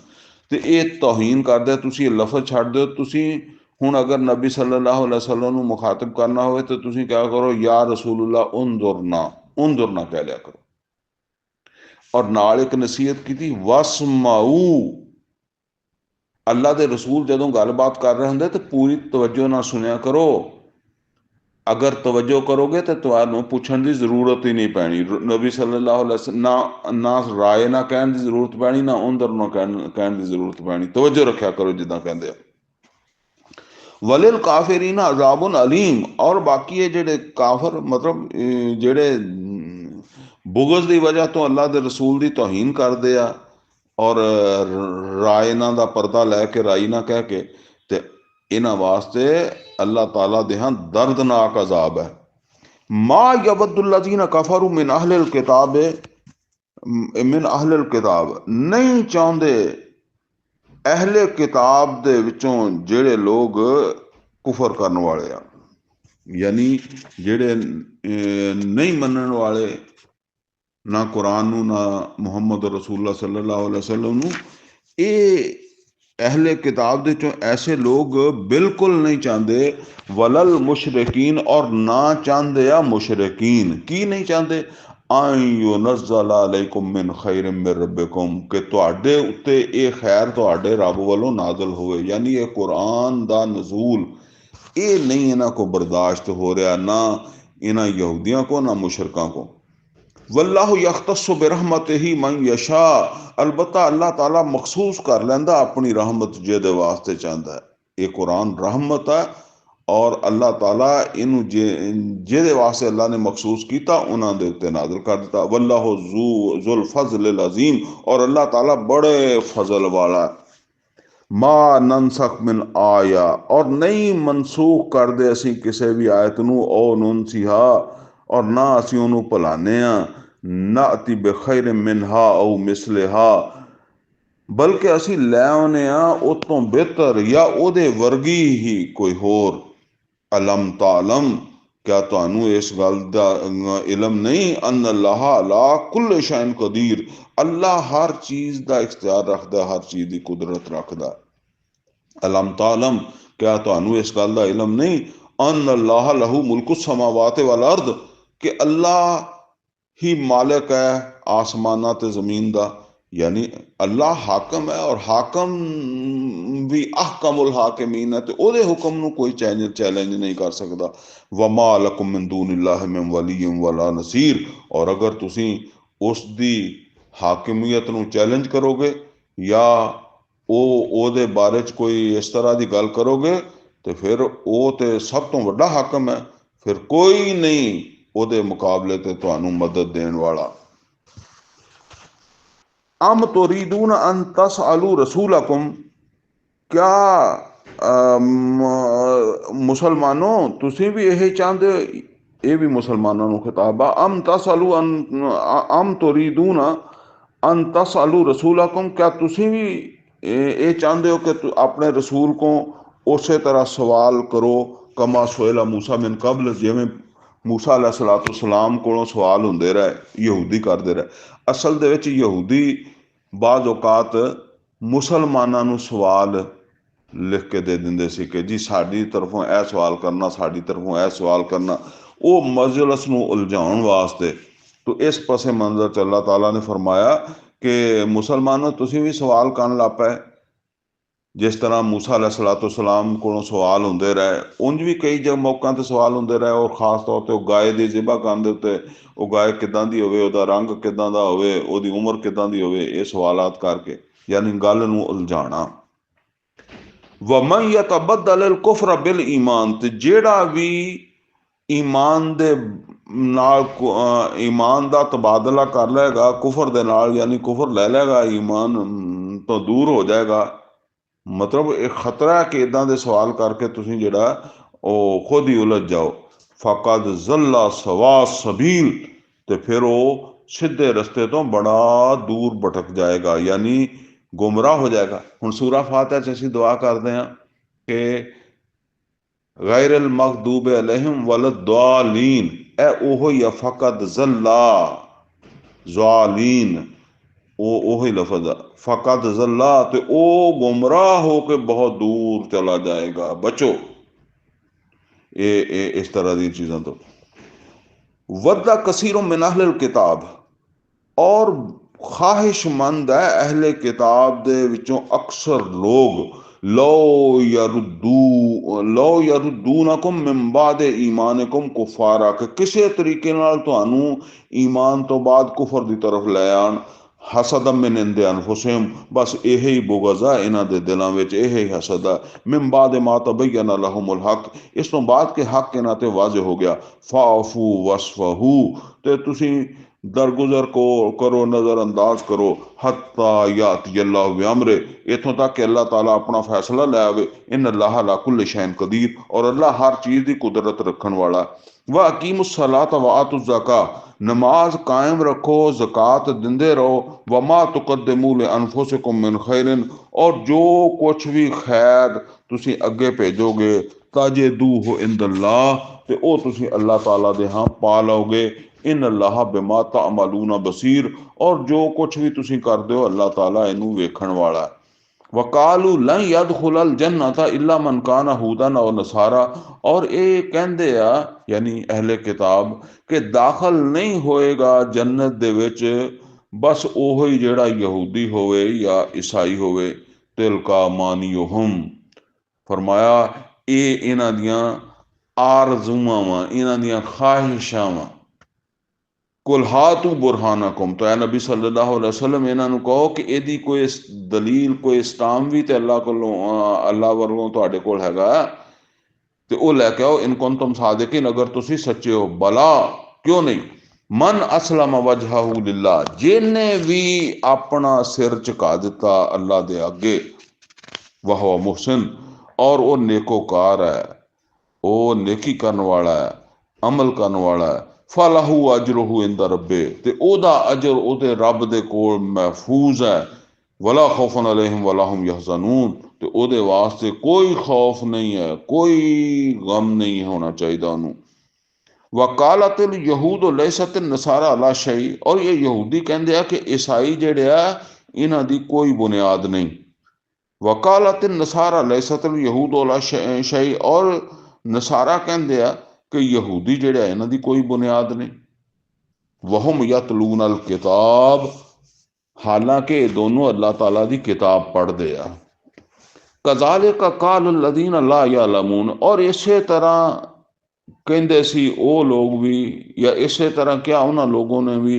ਤੇ ਇਹ ਤੌਹੀਨ ਕਰਦੇ, ਤੁਸੀਂ ਇਹ ਲਫ਼ਜ਼ ਛੱਡ ਦਿਓ। ਤੁਸੀਂ ਹੁਣ ਅਗਰ ਨਬੀ ਸੱਲੱਲਾਹੁ ਅਲੈਹਿ ਵਸੱਲਮ ਨੂੰ ਮੁਖਾਤਬ ਕਰਨਾ ਹੋਵੇ ਤਾਂ ਤੁਸੀਂ ਕਿਆ ਕਰੋ, ਯਾ ਰਸੂਲੁल्लाह ਉਨਜ਼ੁਰਨਾ ਕਹਿ ਲਿਆ ਕਰੋ। ਔਰ ਨਾਲ ਇੱਕ ਨਸੀਹਤ ਕੀਤੀ, ਵਸਮਾਊ, ਅੱਲਾ ਦੇ ਰਸੂਲ ਜਦੋਂ ਗੱਲਬਾਤ ਕਰ ਰਹੇ ਹੁੰਦੇ ਤੇ ਪੂਰੀ ਤਵੱਜੋ ਨਾਲ ਸੁਣਿਆ ਕਰੋ। ਅਗਰ ਤਵੱਜੋ ਕਰੋਗੇ ਤਾਂ ਤੁਹਾਨੂੰ ਪੁੱਛਣ ਦੀ ਜ਼ਰੂਰਤ ਹੀ ਨਹੀਂ ਪੈਣੀ। ਨਬੀ ਸੱਲੱਲਾਹੁ ਅਲੈਹਿ ਵਸੱਲਮ ਨਾ ਰਾਏ ਨਾ ਕਹਿਣ ਦੀ ਜ਼ਰੂਰਤ ਪੈਣੀ, ਨਾ ਉਨਜ਼ੁਰ ਨਾ ਕਹਿਣ ਦੀ ਜ਼ਰੂਰਤ ਪੈਣੀ। ਤਵੱਜੋ ਰੱਖਿਆ ਕਰੋ ਜਿੱਦਾਂ ਕਹਿੰਦੇ ਆ। ਵਲਿਲ ਕਾਫਿਰੀਨ ਅਜ਼ਾਬੁਨ ਅਲੀਮ, ਔਰ ਬਾਕੀ ਇਹ ਜਿਹੜੇ ਕਾਫਰ ਮਤਲਬ ਜਿਹੜੇ ਬੁਗਜ਼ ਦੀ ਵਜ੍ਹਾ ਤੋਂ ਅੱਲਾ ਦੇ ਰਸੂਲ ਦੀ ਤੌਹੀਨ ਕਰਦੇ ਆ, ਔਰ ਰਾਇਨਾ ਦਾ ਪਰਦਾ ਲੈ ਕੇ ਰਾਈ ਨਾ ਕਹਿ ਕੇ, ਤੇ ਇਹਨਾਂ ਵਾਸਤੇ ਅੱਲਾਹ ਤਾਲਾ ਦੇ ਹਾਂ ਦਰਦਨਾਕ ਅਜ਼ਾਬ ਹੈ। ਮਾ ਯਬਦੁੱਲਜ਼ੀਨ ਕਫਰੂ ਮਿਨ ਅਹਲਿਲ ਕਿਤਾਬ, ਮਿਨ ਅਹਲਿਲ ਕਿਤਾਬ, ਨਹੀਂ ਚਾਹੁੰਦੇ ਅਹਲੇ ਕਿਤਾਬ ਦੇ ਵਿੱਚੋਂ ਜਿਹੜੇ ਲੋਕ ਕੁਫਰ ਕਰਨ ਵਾਲੇ ਆ, ਯਾਨੀ ਜਿਹੜੇ ਨਹੀਂ ਮੰਨਣ ਵਾਲੇ ਨਾ ਕੁਰਾਨ ਨੂੰ ਨਾ ਮੁਹੰਮਦ ਰਸੂਲੁल्लाह ਸੱਲੱਲਾਹੁ ਅਲੈਹਿ ਵਸੱਲਮ ਨੂੰ, ਇਹ ਅਹਲੇ ਕਿਤਾਬ ਦੇ ਚੋਂ ਐਸੇ ਲੋਕ ਬਿਲਕੁਲ ਨਹੀਂ ਚਾਹੁੰਦੇ। ਵਲਲ ਮੁਸ਼ਰਿਕੀਨ, ਔਰ ਨਾ ਚਾਹੁੰਦੇ ਆ ਮੁਸ਼ਰਿਕੀਨ। ਕੀ ਨਹੀਂ ਚਾਹੁੰਦੇ? युनज़्ज़ल अलैकुम मिन खैरिम मिन रब्बिकुम कि तुहाडे उत्ते ये खैर तुहाडे रब वालों नाज़िल होवे। यानी ये कुरान दा नज़ूल ये नहीं इन्हां को बर्दाश्त हो रहा, ना इन्हां यहूदियों को ना मुशरकां को। वल्लाहु यख्तस्सु बिरहमतिही मन यशा, अलबत्ता अल्लाह ताला मखसूस कर लैंदा अपनी रहमत जेदे वास्ते चाहता है। ये कुरान रहमत है और अल्लाह ताला इनू जेदे वास्ते अल्लाह ने मखसूस किया उन्होंने दे उत्ते नाज़िल कर दिता। वल्लाहु ज़ुल फज़्लिल अज़ीम, और अल्लाह ताला बड़े फजल वाला है। मा ननसख मिन आया, और नहीं मनसूख कर दे असी किसी भी आयत नू, ओ नुनसिहा, और ना असी उन्हों भुलाने ना अति बेखैर मिनहा औ मिसलिहा, बल्कि असी लै आने उतों बेहतर या ओदे वर्गी ही कोई होर। अलम तालम, क्या तुहानू इस गल दा इलम नहीं, अन अल्लाह अला कुल शैन कदीर, अल्लाह हर चीज का इख्तियार रखता, हर चीज की कुदरत रखता। अलम तालम, क्या तुहानू इस गल का इलम नहीं, अन अल्लाह लहू मुल्कु समावात वल अर्द, कि अल्लाह ही मालिक है आसमाना ते जमीन का। यानी अल्लाह हाकम है और हाकम भी अहकमुल हाकिमीन है, तो ओदे हुक्म नू कोई चैलेंज नहीं कर सकता। वमा लकुम मिन दूनिल्लाहि मिन वलिय्यिन वला नसीर, और अगर तुसी उसदी हाकिमियत नू चैलेंज करोगे या ओदे बारे च कोई इस तरह की गल करोगे, तो फिर वो तो सब तो वड्डा हाकम है, फिर कोई नहीं ओदे मुकाबले ते तुहानू मदद देने वाला। अम तुरीदून अन तसअलू रसूलकुम, क्या मुसलमानों तुसी भी यही चाहते हो, ये भी मुसलमानों को खिताब है। अम तसअलू अम तुरीदून अन तसअलू रसूलकुम, क्या तुसी भी ये चाहते हो कि अपने रसूल को उस तरह सवाल करो, कमा सोएला मूसा मिन कबल, जिमें मूसा अलैहिस्सलाम को सवाल होंदे रहे, यहूदी करते रहे। असल दे विच यहूदी बाज़ औकात मुसलमानों नू सवाल लिख के दे देंगे सी कि जी साड़ी तरफों यह सवाल करना, साड़ी तरफों यह सवाल करना, वो मजलिस नू उलझाउण वास्ते। तो इस पासे मंजर च अल्लाह ताला ने फरमाया कि मुसलमानों तुसी भी सवाल करन लग पे, जिस तरह मूसा अलैहिस्सलाम को सवाल होंदे रहे, उंज भी कई जगह मौकों ते सवाल होंदे रहे, और खास तौर पर गाय की जिबा करन दे उत्ते, वो गाय किदां दी होवे, उहदा रंग किदां दा होवे, उहदी उम्र किदां दी होवे, ये सवालात करके यानी गल नू उलझाना। वमन यतबद्दल कुफ्र बिल ईमान, ते जेड़ा भी ईमान दे नाल ईमान दा तबादला कर लेगा कुफर दे नाल, यानी कुफर ले लेगा, ईमान तो दूर हो जाएगा। मतलब एक खतरा है कि इदां दे सवाल करके तुसीं जेड़ा ओ खुद ही उलझ जाओ। फकद जल्ला सवा सबील, तो फिर वो सीधे रस्ते तो बड़ा दूर भटक जाएगा, यानी गुमराह हो जाएगा। हुण सूरा फातिहा च असीं दुआ करते हैं कि गैरल मगदूब अलैहिम वलद्दालीन, ए ओहो या फकद जल्ला ज़ालीन, ओ ही लफज है फकद जल्ला, तो ओ गुमराह हो के बहुत दूर चला जाएगा, बचो ये इस तरह दी चीज़ों तो। वद्दा कसीरों मिन अहलिल किताब, और ख्वाहिशमंद है अहले किताब दे विचों अक्सर लोग, लो यरुद्दूनकुम मिन बादे ईमानिकुम कुफारा, कि किसी तरीके नाल तुहानू ईमान तो बाद कुफर दी तरफ ले आन। हसदम मिन इंदे अनफुसिहिम, बस यही बुग़ज़ है इन्हां दे दिलां विच, यही हसद है। मिन बाद मा तबय्यन लहुमुल हक, इस तो बाद के हक इन्हां ते वाज़े हो गया। फ़ाफ़ू वस्फ़हू, ते तुसी दरगुजर को करो, नज़रअंदाज करो। हत्ता याति अल्लाह बिअमरे, इतों तक कि अल्लाह ताला अपना फैसला ले आवे। इन अल्लाह अला कुल्लि शैइन कदीर, और अल्लाह हर चीज़ की कुदरत रखन वाला। व अकीमुस्सलात व आतुज़्ज़का, नमाज कायम रखो, ज़कात दिंदे रहो। वमा तुक़द्दिमू लिअन्फुसिकुम मिन खैरिन, और जो कुछ भी खैर तुसी अगे भेजोगे, तजिदूहु इंदल्लाह, ते ओ तुसी अल्लाह ताला दे हाँ पा लोगे। इन अल्लाह बिमा तअमलून बसीर, और जो कुछ भी तुसी करदे हो अल्लाह ताला इनू वेखण वाला है। वकालू लन यदखुलल जन्नत इल्ला मन कान हूदन और नसारा। और ये कहते आ यानी अहले किताब कि दाखल नहीं होएगा जन्नत दे विच बस ओहो ही जेड़ा यहूदी होवे या ईसाई होवे। तिल का मानियोहुम, फरमाया ये इन्हां दियां आरज़ूआं वा, इन्हां दियां ख्वाहिशां वा। कुल हातू बुरहानकुम, तो ए नबी सल्लल्लाहु अलैहि वसल्लम इन्हां नूं कहो कि इहदी कोई दलील कोई स्टाम भी ते अल्लाह कोलों अल्लाह वल्लों तुहाडे कोल हैगा ते ओह लैके आओ। इन कुंतुम सादिकीन, अगर तुसी सच्चे हो। भला क्यों नहीं, मन असलम वजहहू लिल्लाह, जिन्ने भी अपना सिर झुका दिता अल्लाह दे अगे, वह मुहसिन, और वह नेकोकार है, वह नेकी करने वाला है, अमल करने वाला है। फलाहू अजरहू इंदा रब्बे, ते ओदा अजर ओदे रब दे कोल महफूज है। वला खौफन अलैहिम वला हुम यहज़नून, ते ओदे वास्ते कोई खौफ नहीं है, कोई गम नहीं होना चाहिए उन्होंने। वकालतिल यहूद लैसत नसारा अला शई, और ये यहूदी कहते हैं कि ईसाई जेड़े आ इन्हां दी कोई बुनियाद नहीं। वकालत नसारा लैसतल यहूद अला शई, और नसारा कहते हैं कि यहूदी जेड़े आ इन्हां दी कोई बुनियाद नहीं। वहुम यतलून अल किताब, हालांकि दोनों अल्लाह ताला दी किताब पढ़ते आ। कज़ालिका काल लदीन ला यालमून, और इसे तरह कहते सी वो लोग भी, या इसे तरह क्या उन्होंने लोगों ने भी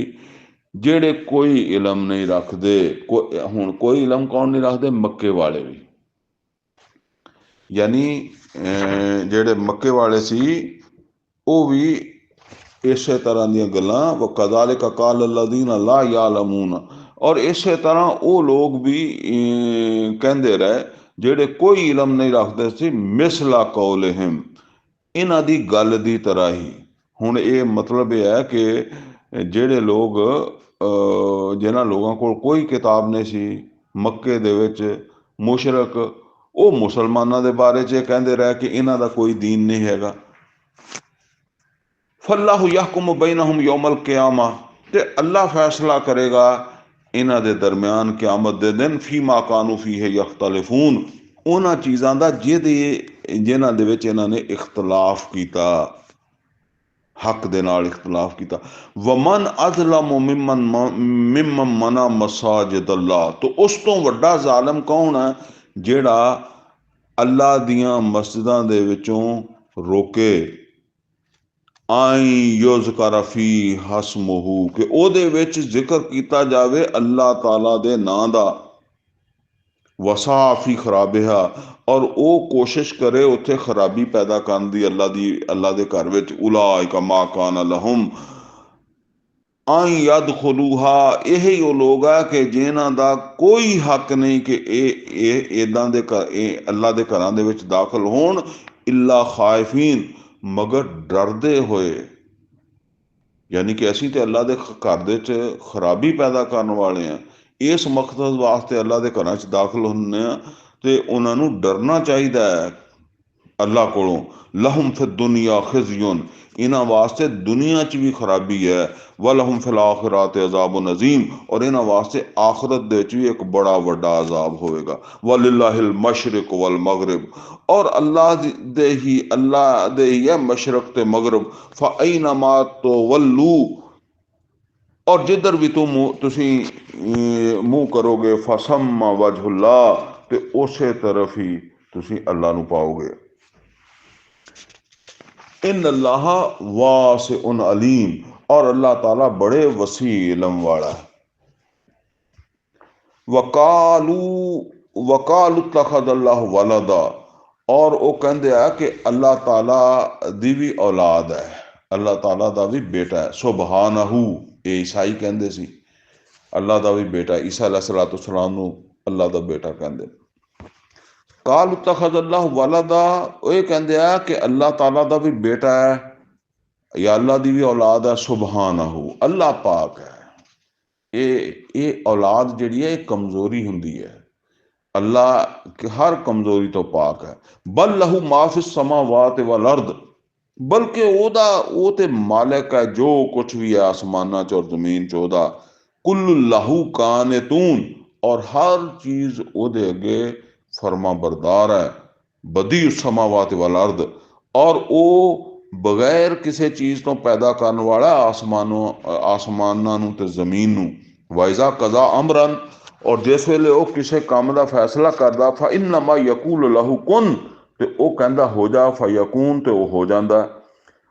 जेड़े कोई इलम नहीं रखते। हुण कोई इलम कौन नहीं रखते? मक्के वाले भी, यानी जेड़े मक्के वाले सी वो भी इसे तरह दी गल्लां। व कज़ालिका काल लदीन ला यालमून, और इसे तरह वो लोग भी कहते रहे जेड़े कोई इलम नहीं रखते सी। मिसला कौलहिम, इन्हां दी गल दी तरह ही। हुण ये मतलब यह है कि जेड़े लोग जिन्हां लोगों को कोई किताब नहीं सी मक्के दे विच, मुशरक, वो मुसलमानों के बारे च कहते रहे कि इन्हां दा कोई दीन नहीं हैगा। फल्लाहु यहकुम बैनहुम यौमल क़ियामा, ते अल्लाह फैसला करेगा इन्हां दे दरम्यान क़यामत दे दिन। फी मा कानू फीहि यख्तलिफून, उन्हां चीज़ां दा जिन्हां दे विच इन्हां ने इख्तलाफ किया, हक दे नाल इख्तलाफ किया। वमन अज़लम मिम्मन मना मसाजिद अल्लाह, तो उस तो वड्डा जालिम कौन है जेड़ा अल्लाह दियां मस्जिदां दे विचों रोके। आई युज़कर फी हस्मुहू, कि ओदे विच जिक्र किया जावे अल्लाह ताला दे नां दा। वसाफी खराबिहा, और वो कोशिश करे उत्थे खराबी पैदा करन दी अल्लाह दे घर विच। उलाइका मा कान लहुम आई यदखुलूहा, यही वो लोग है कि जिन्हां दा कोई हक नहीं कि इदां दे अल्लाह दे घरां दे विच दाखल होण। इल्ला खाइफीन, मगर डरदे होए, यानी कि असीं ते अल्लाह दे घर दे च खराबी पैदा करने वाले हैं, इस मकसद वास्ते अल्लाह दे घरां च दाखल होने ते उन्हां नूं डरना चाहिए है अल्लाह कोलों। लहुम फिद दुनिया खिज़युन, इन्हां वास्ते दुनिया च भी खराबी है। वलहुम फिल आखिरात अज़ाबुन अज़ीम, और इन्हां वास्ते आखिरत दे विच भी एक बड़ा वड्डा अज़ाब होएगा। वलिल्लाहिल मशरिक वल मगरिब, और अल्लाह दे ही है मशरक ते मगरब। फ़अयनमा तुवल्लू, और जिधर भी तुसी मुंह करोगे, फसम्मा वजहुल्लाह, ते उसे तरफ ही तुसी अल्लाह नूं पाओगे। इन अल्लाह वासिउन अलीम, और अल्लाह ताला बड़े वसी इल्म वाला है। वकालू वकालु तखदल्लाहु वलदा, और वो कहते हैं कि अल्लाह ताला दी भी औलाद है, अल्लाह ताला दा भी बेटा है। सुबहानहू, ये ईसाई कहते सी अल्लाह दा भी बेटा, ईसा अलैहिस्सलाम नूं अल्लाह दा बेटा कहते। काल तखदल्लाहु वलदा, ये कहते हैं कि अल्लाह ताला दा भी बेटा है या अल्लाह दी भी औलाद है। सुबहानहू, अल्लाह पाक है। ये औलाद जिहड़ी है कमजोरी हुंदी है, अल्लाह हर कमजोरी तो पाक है। बल लहू माफिस समावात वल अर्द, बल्कि वो ते मालिक है जो कुछ भी है आसमाना च और जमीन च ओदा। कुल्लु लहू कानितून, और हर चीज ਉਹਦੇ ਅੱਗੇ फरमा बरदार है। बदी समावात वल अर्द, और ਉਹ बगैर किसी चीज तो पैदा करने वाला आसमानों ਨੂੰ ਤੇ ਜ਼ਮੀਨ ਨੂੰ। वाइजा कजा अमरन, और जिस वेले ਉਹ ਕਿਸੇ ਕੰਮ ਦਾ फैसला करदा फा इन्नमा यकूल लहू कुन, ਤੇ ਉਹ ਕਹਿੰਦਾ हो जा फयकून, ਤੇ ਉਹ हो ਜਾਂਦਾ।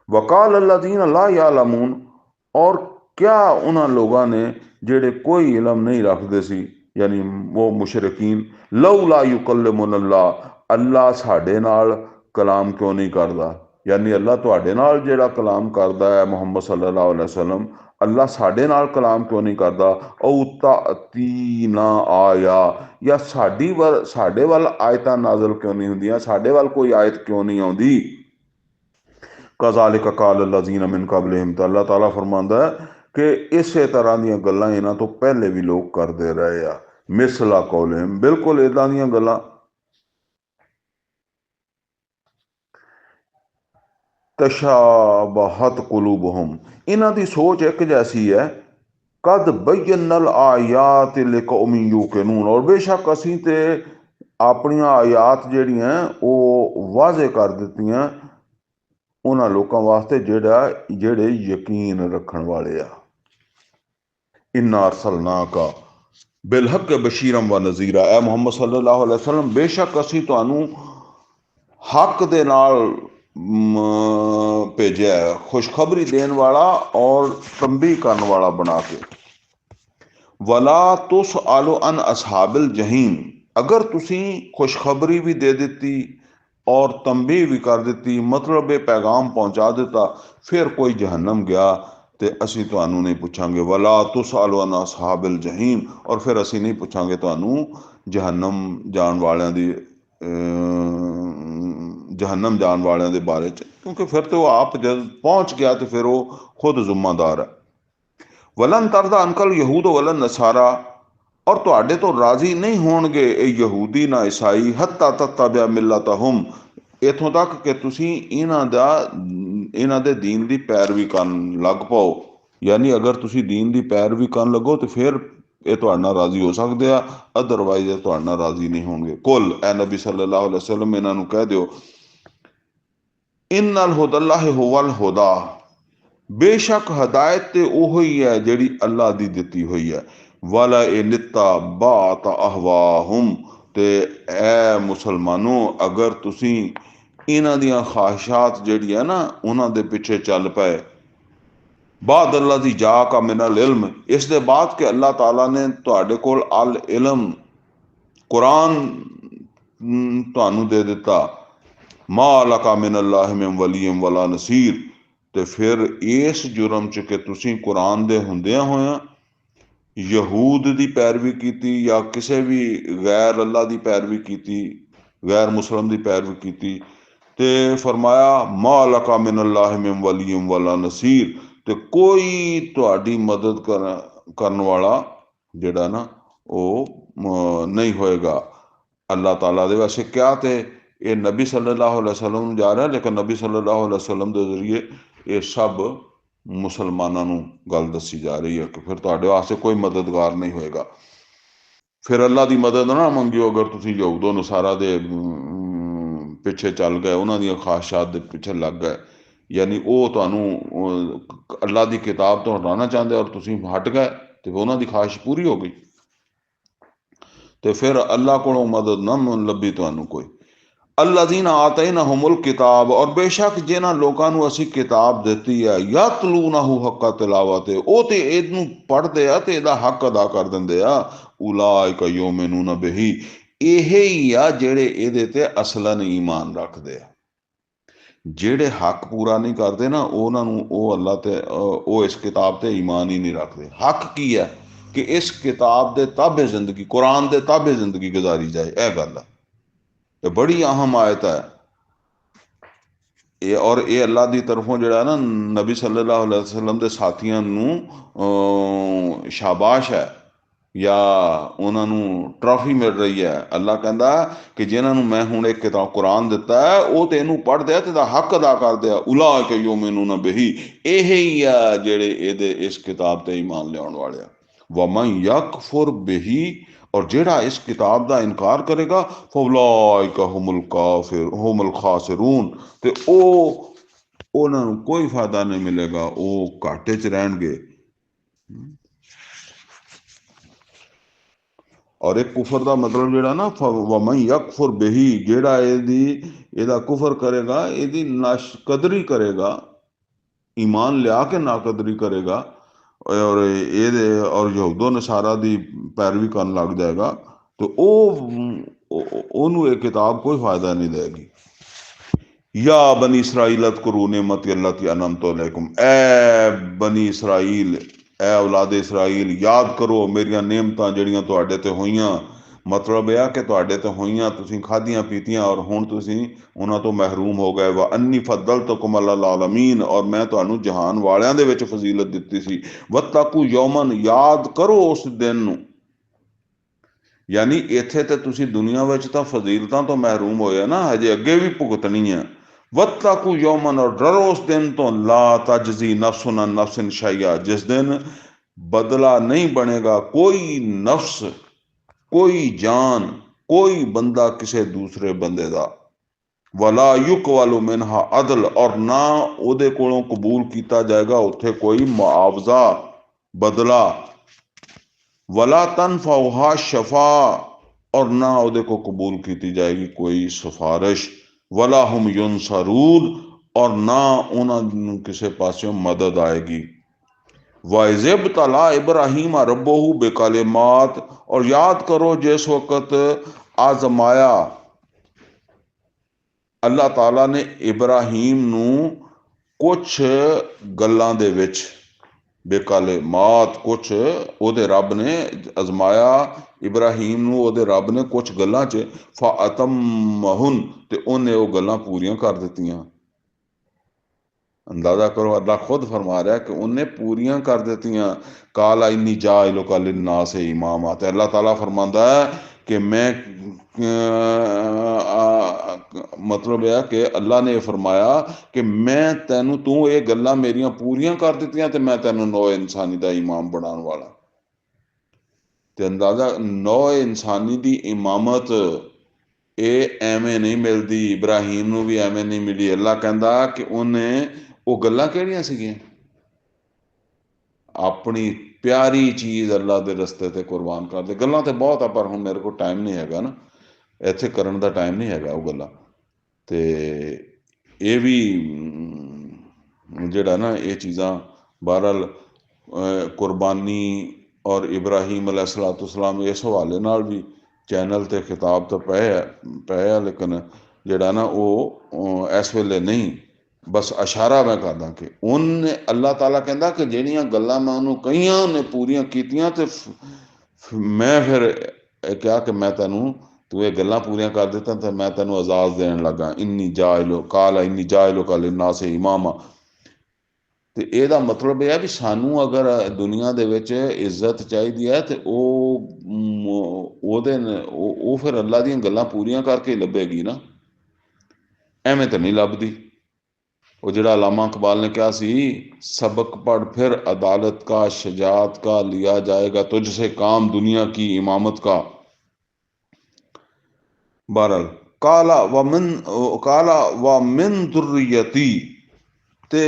वकाल अल्लज़ीन ला यालमून, और क्या उन्होंने लोगों ने जेड़े कोई इलम नहीं रखते सी, यानी वो मुशरकीन, लऊ ला युकल्लिमुन अल्लाह, अल्लाह साडे नाल कलाम क्यों नहीं करता, यानी अल्लाह तुहाडे नाल जेड़ा कलाम करता है मुहम्मद सल्लल्लाहु अलैहि वसल्लम, अल्लाह साडे नाल कलाम क्यों नहीं करता। औ तातीना आया, या साडे वल आयतां नाज़िल क्यों नहीं हुंदियां, साडे वल कोई आयत क्यों नहीं आउंदी। कज़ालिक क़ाल लज़ीना मिन क़ब्लिहिम, तो अल्लाह ताला फरमांदा है कि इस तरह ਦੀਆਂ ਗੱਲਾਂ ਇਹਨਾਂ ਤੋਂ ਪਹਿਲੇ भी लोग करते रहे आ। मिसला कौलिहिम, बिल्कुल इदां ਦੀਆਂ ਗੱਲਾਂ। तशाबहत कुलूबहुम, इन्हां दी सोच एक जैसी है। कद बय्यनल आयात लिकौमी यूकिनून, और बेशक असीं ते अपनियां आयात ਜਿਹੜੀਆਂ ਉਹ वाज़े कर दित्तियां उन्हां लोकां वास्ते ਜਿਹੜੇ यकीन रखण वाले आ। इन्ना अरसलनाका बिलहक बशीरम व नज़ीरा, ए मुहम्मद सल्लल्लाहु अलैहि वसल्लम, बेशक असीं तुहानूं हक दे नाल भेजा है, खुशखबरी देने वाला और तंबी करने वाला बना के। वला तुस आलो अन असहाबिल जहीम, अगर तुसी खुशखबरी भी दे देती और तंबी भी कर देती, मतलब ये पैगाम पहुंचा देता, फिर कोई जहन्नम गया तो असी तुहानू नहीं पूछांगे। वला तुस आलो अन असहाबिल जहीम, और फिर असी नहीं पूछांगे तुहानू जहन्नम जान वालियां दी जहन्नम जान वालियां दे बारे च, क्योंकि फिर तो आप जब पहुंच गया तो फिर वो खुद जिम्मेदार है। वलन तरदा अंकल यहूद वलन नसारा, और तुहाडे तो राजी नहीं होणगे ਇਹ ਯਹੂਦੀ ना ईसाई, हत्ता तत्तबिअ मिल्लतहुम, इथों तक कि तुसी इन्हां दे दीन दी पैरवी करन लग पाओ। यानी अगर तुसी दीन दी पैरवी करन लगो तो फिर ਇਹ ਤੁਹਾਡੇ ਨਾਲ ਰਾਜ਼ੀ ਹੋ ਸਕਦੇ ਆ, ਅਦਰਵਾਈਜ਼ ਇਹ ਤੁਹਾਡੇ ਨਾਲ ਰਾਜ਼ੀ ਨਹੀਂ ਹੋਣਗੇ। ਕੁਲ, ਐ ਨਬੀ सल्लल्लाहु अलैहि वसल्लम ਇਹਨਾਂ ਨੂੰ ਕਹਿ ਦਿਓ, इन्नल हुदल्लाहि हुवल हुदा, बेशक हदायत ते ओही है जिहड़ी अल्लाह दी दित्ती हुई है। वाला ए नित्ता बात अहवाहुम, ते ए मुसलमानों, अगर तुसी इन्हां दियां ख्वाहिशात जिहड़ी है ना उन्हां दे पिछे चल पए, बाद अल्लाह दी जा का मिनल इल्म, इस दे बाद कि अल्लाह ताला ने तुहाडे कोल अल इल्म कुरान तुहानू दे दिता, मा लका मिन अल्लाह मिन वलीम वला नसीर, तो फिर इस जुर्म च कि तुसी कुरान दे हुंदियां होया यहूद दी पैरवी की या किसी भी गैर अल्लाह दी पैरवी की, गैर मुसलम दी पैरवी की, ते फरमाया मा लका मिन अल्लाह मिन वलीम वला नसीर, ते कोई तुहाडी मदद करने वाला जिहड़ा ना वो नहीं होएगा अल्लाह ताला दे। वैसे क्या थे ये नबी सल्लल्लाहु अलैहि वसल्लम जा रहा है, लेकिन नबी सल्लल्लाहु अलैहि वसल्लम के जरिए ये सब मुसलमानों नूं गल दसी जा रही है कि फिर तुहाडे वास्ते कोई मददगार नहीं होएगा। फिर अल्लाह की मदद ना मंगियो अगर तुसीं यहूदो नसारा दे पिछे चल गए, उन्हां दी ख्वाहिशात दे पिछे लग गए, यानी वो तुहानू अल्लाह की किताब तो हटाना चाहते और तुसीं हट गए, तो उन्हां दी ख्वाहिश पूरी हो गई, तो फिर अल्लाह को मदद ना लभी तुहानू कोई। अल्लज़ीना आतैनहुमुल किताब, और बेशक जिन्हां लोकां नूं असीं किताब दित्ती है, यतलूनहु हक्का तिलावत, ओ ते इहनूं पढ़दे आ ते इहदा हक अदा कर दिंदे आ। उलाइका युमिनून बिही, इहे ही आ जेड़े इहदे ते असलन ईमान रखदे आ। जेड़े हक पूरा नहीं करते ना उन्हां नूं ओ अल्लाह ते ओ इस किताब ते ईमान ही नहीं रखदे। हक की है कि इस किताब दे ताबे जिंदगी, कुरान दे ताबे जिंदगी गुजारी जाए, यह गल है। ये बड़ी अहम आयत है ये, और ये अल्लाह की तरफों जो ना नबी सल्लल्लाहु अलैहि वसल्लम के साथियों नूं शाबाश है या उन्होंने ट्रॉफी मिल रही है। अल्लाह कहता कि जिन्होंने मैं हुण एक किताब कुरान दिता है वो तो इनू पढ़ दिया तो हक अदा कर दिया। उलाइका युमिनून बिही, यही है जेड़े इस किताब ते ईमान लियाउण वाले आ। वमन यकफुर बिही, और जेड़ा इस किताब का इनकार करेगा फौलाइका हुमुल खासिरून, ते उन्हां नूं कोई फायदा नहीं मिलेगा, वो घाटे च रहणगे। और एक कुफर का मतलब जेड़ा ना वमन यकफुर बिही, जेड़ा एदा कुफर करेगा, एदी नाकदरी करेगा, ईमान लिया के नाकदरी करेगा और और यहूदो नसारा दी पैरवी करन लग जाएगा, तो ओनू ये किताब कोई फायदा नहीं देगी। या बनी इसराइल अज़कुरू निअमती अल्लती अनअमतु अलैकुम, ए बनी इसराइल, ए औलादे इसराइल, याद करो मेरिया नेमतां जड़ियां तुहाडे ते होईयां। मतलब यह कि तुहाडे ते होईयां, तुसीं खाधियां पीतियां और हुण तुसीं उन्हां तो महरूम हो गए। व अन्नी फद्दलतुकुम अलल आलमीन, और मैं तुहानूं जहान वालियां दे विच फजीलत दित्ती सी। वत्तकू यौमन, याद करो उस दिन नूं, यानी इत्थे ते तुसीं दुनिया विच तां फजीलतां तो महरूम होए ना, हजे अगे भी भुगतनी है। वत्तकू यौमन, और डरो उस दिन तो, ला तजजी नफ्सुन अन नफ्सिन शैया, जिस दिन बदला नहीं बनेगा कोई नफ्स, कोई जान, कोई बंदा किसी दूसरे बंदे का। वला युक वालो मिनहा अदल, और ना उहदे कोलों कबूल किया जाएगा उत्थे कोई मुआवजा, बदला। वला तनफउहा शफा, और ना उहदे को कबूल की जाएगी कोई सिफारिश। वला हुम युनसरून, और ना उन्होंने किसी पासों मदद आएगी। वाइज़िब तला इब्राहिम रब्बहू बेकलिमात, और याद करो जिस वक़्त आजमाया अल्लाह ताला ने इब्राहिम नूं कुछ गल्लां दे विच, बेकलिमात कुछ, ओहदे रब ने आजमाया इब्राहिम नूं, ओहदे रब ने कुछ गल्लां च, फअतम्महुन, ते उन्हें वो गल्लां पूरियां कर दित्तियां। अंदाजा करो, अल्लाह खुद फरमा रहा है कि उन्हें पूरियां कर दित्तियां। काला इन्नी जाइलुका लिन्नास इमामा, ते अल्लाह ताला फरमांदा है कि मैं मतलब यह कि अल्लाह ने फरमाया कि मैं तैनू, तू ये गल्लां मेरियां पूरियां कर दित्तियां, ते मैं तैनू नौ इंसानी दा इमाम बनाने वाला। ते अंदाजा, नौ इंसानी दी इमामत ਇਹ ਐਵੇਂ ਨਹੀਂ ਮਿਲਦੀ, ਇਬਰਾਹੀਮ ਨੂੰ ਵੀ ਐਵੇਂ ਨਹੀਂ ਮਿਲੀ। ਅੱਲਾ ਕਹਿੰਦਾ ਕਿ ਉਹਨੇ ਉਹ ਗੱਲਾਂ ਕਿਹੜੀਆਂ ਸੀਗੀਆਂ, ਆਪਣੀ ਪਿਆਰੀ ਚੀਜ਼ ਅੱਲਾ ਦੇ ਰਸਤੇ ਤੇ ਕੁਰਬਾਨ ਕਰਦੇ। ਗੱਲਾਂ ਤੇ ਬਹੁਤ ਆ, ਪਰ ਹੁਣ ਮੇਰੇ ਕੋਲ ਟਾਈਮ ਨਹੀਂ ਹੈਗਾ ਨਾ, ਇੱਥੇ ਕਰਨ ਦਾ ਟਾਈਮ ਨਹੀਂ ਹੈਗਾ ਉਹ ਗੱਲਾਂ। ਤੇ ਇਹ ਵੀ ਜਿਹੜਾ ਨਾ ਇਹ ਚੀਜ਼ਾਂ ਬਹਰਹਾਲ ਕੁਰਬਾਨੀ ਔਰ ਇਬਰਾਹੀਮ अलैहिस्सलाम ਇਸ ਹਵਾਲੇ ਨਾਲ ਵੀ चैनल ते खिताब तो पए आ, लेकिन जड़ा ना वो इस वेले नहीं, बस इशारा मैं करदा कि उन्हें अल्लाह ताला कहता कि जिहड़ियां गल्लां मैं उन्होंने कईयां ने पूरियां कीतियां, ते मैं फिर कहा कि मैं तैनू, तू ये गल्लां पूरियां कर दित्तां, ते मैं तैनू एजाज़ देन लगा। इन्नी जाइलो काला इन्नी जाइलो का लिन्नास इमामा। ਤੇ ਇਹਦਾ ਮਤਲਬ ਇਹ ਹੈ ਵੀ ਸਾਨੂੰ ਅਗਰ ਦੁਨੀਆ ਦੇ ਵਿੱਚ ਇੱਜ਼ਤ ਚਾਹੀਦੀ ਹੈ, ਤੇ ਉਹ ਫਿਰ ਅੱਲਾ ਦੀਆਂ ਗੱਲਾਂ ਪੂਰੀਆਂ ਕਰਕੇ ਹੀ ਲੱਭੇਗੀ ਨਾ, ਐਵੇਂ ਤਾਂ ਨਹੀਂ ਲੱਭਦੀ। ਉਹ ਜਿਹੜਾ ਅਲਾਮਾ ਇਕਬਾਲ ਨੇ ਕਿਹਾ ਸੀ, सबक पढ़ फिर अदालत का शजात का लिया जाएगा तुझसे काम दुनिया की इमामत का। बहरहाल काला व मिन दुर्रियती, ते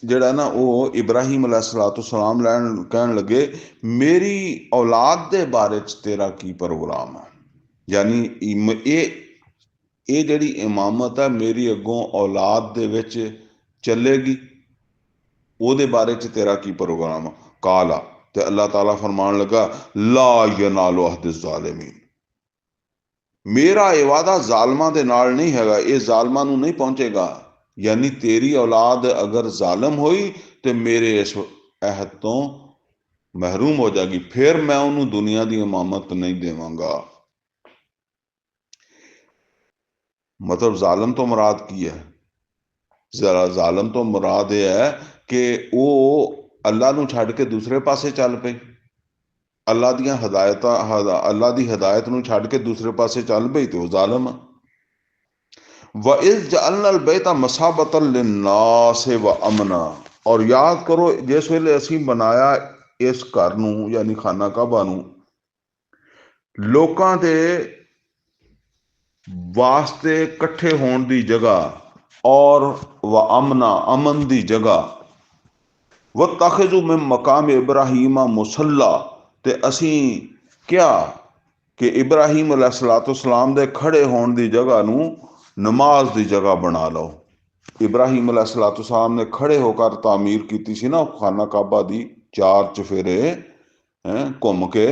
ਜਿਹੜਾ ਨਾ ਉਹ ਇਬਰਾਹੀਮ अलैहिस्सलाम ਕਹਿਣ ਲੱਗੇ, ਮੇਰੀ ਔਲਾਦ ਦੇ ਬਾਰੇ 'ਚ ਤੇਰਾ ਕੀ ਪ੍ਰੋਗਰਾਮ ਆ। ਯਾਨੀ ਇਹ ਜਿਹੜੀ ਇਮਾਮਤ ਆ ਮੇਰੀ ਅੱਗੋਂ ਔਲਾਦ ਦੇ ਵਿੱਚ ਚੱਲੇਗੀ, ਉਹਦੇ ਬਾਰੇ 'ਚ ਤੇਰਾ ਕੀ ਪ੍ਰੋਗਰਾਮ ਆ। ਕਾਲਾ, ਤੇ ਅੱਲਾਹ ਤਾਲਾ ਫਰਮਾਉਣ ਲੱਗਾ, ਲਾ ਯਨਾਲु ਅਹਦ ਜ਼ਾਲਿਮੀਨ, ਮੇਰਾ ਇਹ ਵਾਦਾ ਜ਼ਾਲਮਾਂ ਦੇ ਨਾਲ ਨਹੀਂ ਹੈਗਾ, ਇਹ ਜ਼ਾਲਮਾਂ ਨੂੰ ਨਹੀਂ ਪਹੁੰਚੇਗਾ। यानी तेरी औलाद अगर जालम हुई तो मेरे इस अहद तो महरूम हो जाएगी, फिर मैं उन्होंने दुनिया की इमामत नहीं देवांगा। मतलब जालम तो मुराद की है, जालम तो मुराद यह है कि वो अल्लाह नूं छड्ड के दूसरे पासे चल पई, अल्लाह दियां हदायतां, अल्लाह दी हदायत नूं छड्ड के दूसरे पासे चल पई, तो जालम है। व इज़ जअलनल बैता मसाबतल लिन्नास व अमना, और याद करो जिस वेले असीं बनाया इस घर नूं यानी खाना काबा नूं लोकां दे वास्ते इकट्ठे होने की जगह और व अमना अमन की जगह व तखजू में मकाम इब्राहिमा मुसल्ला ते असी क्या कि इब्राहिम अलैहिस्सलाम दे खड़े होने की जगह नूं नमाज की जगह बना लो। इब्राहिम अलैहिस्सलाम ने खड़े होकर तामीर की सी ना खाना काबा की, चार चफेरे घूम के,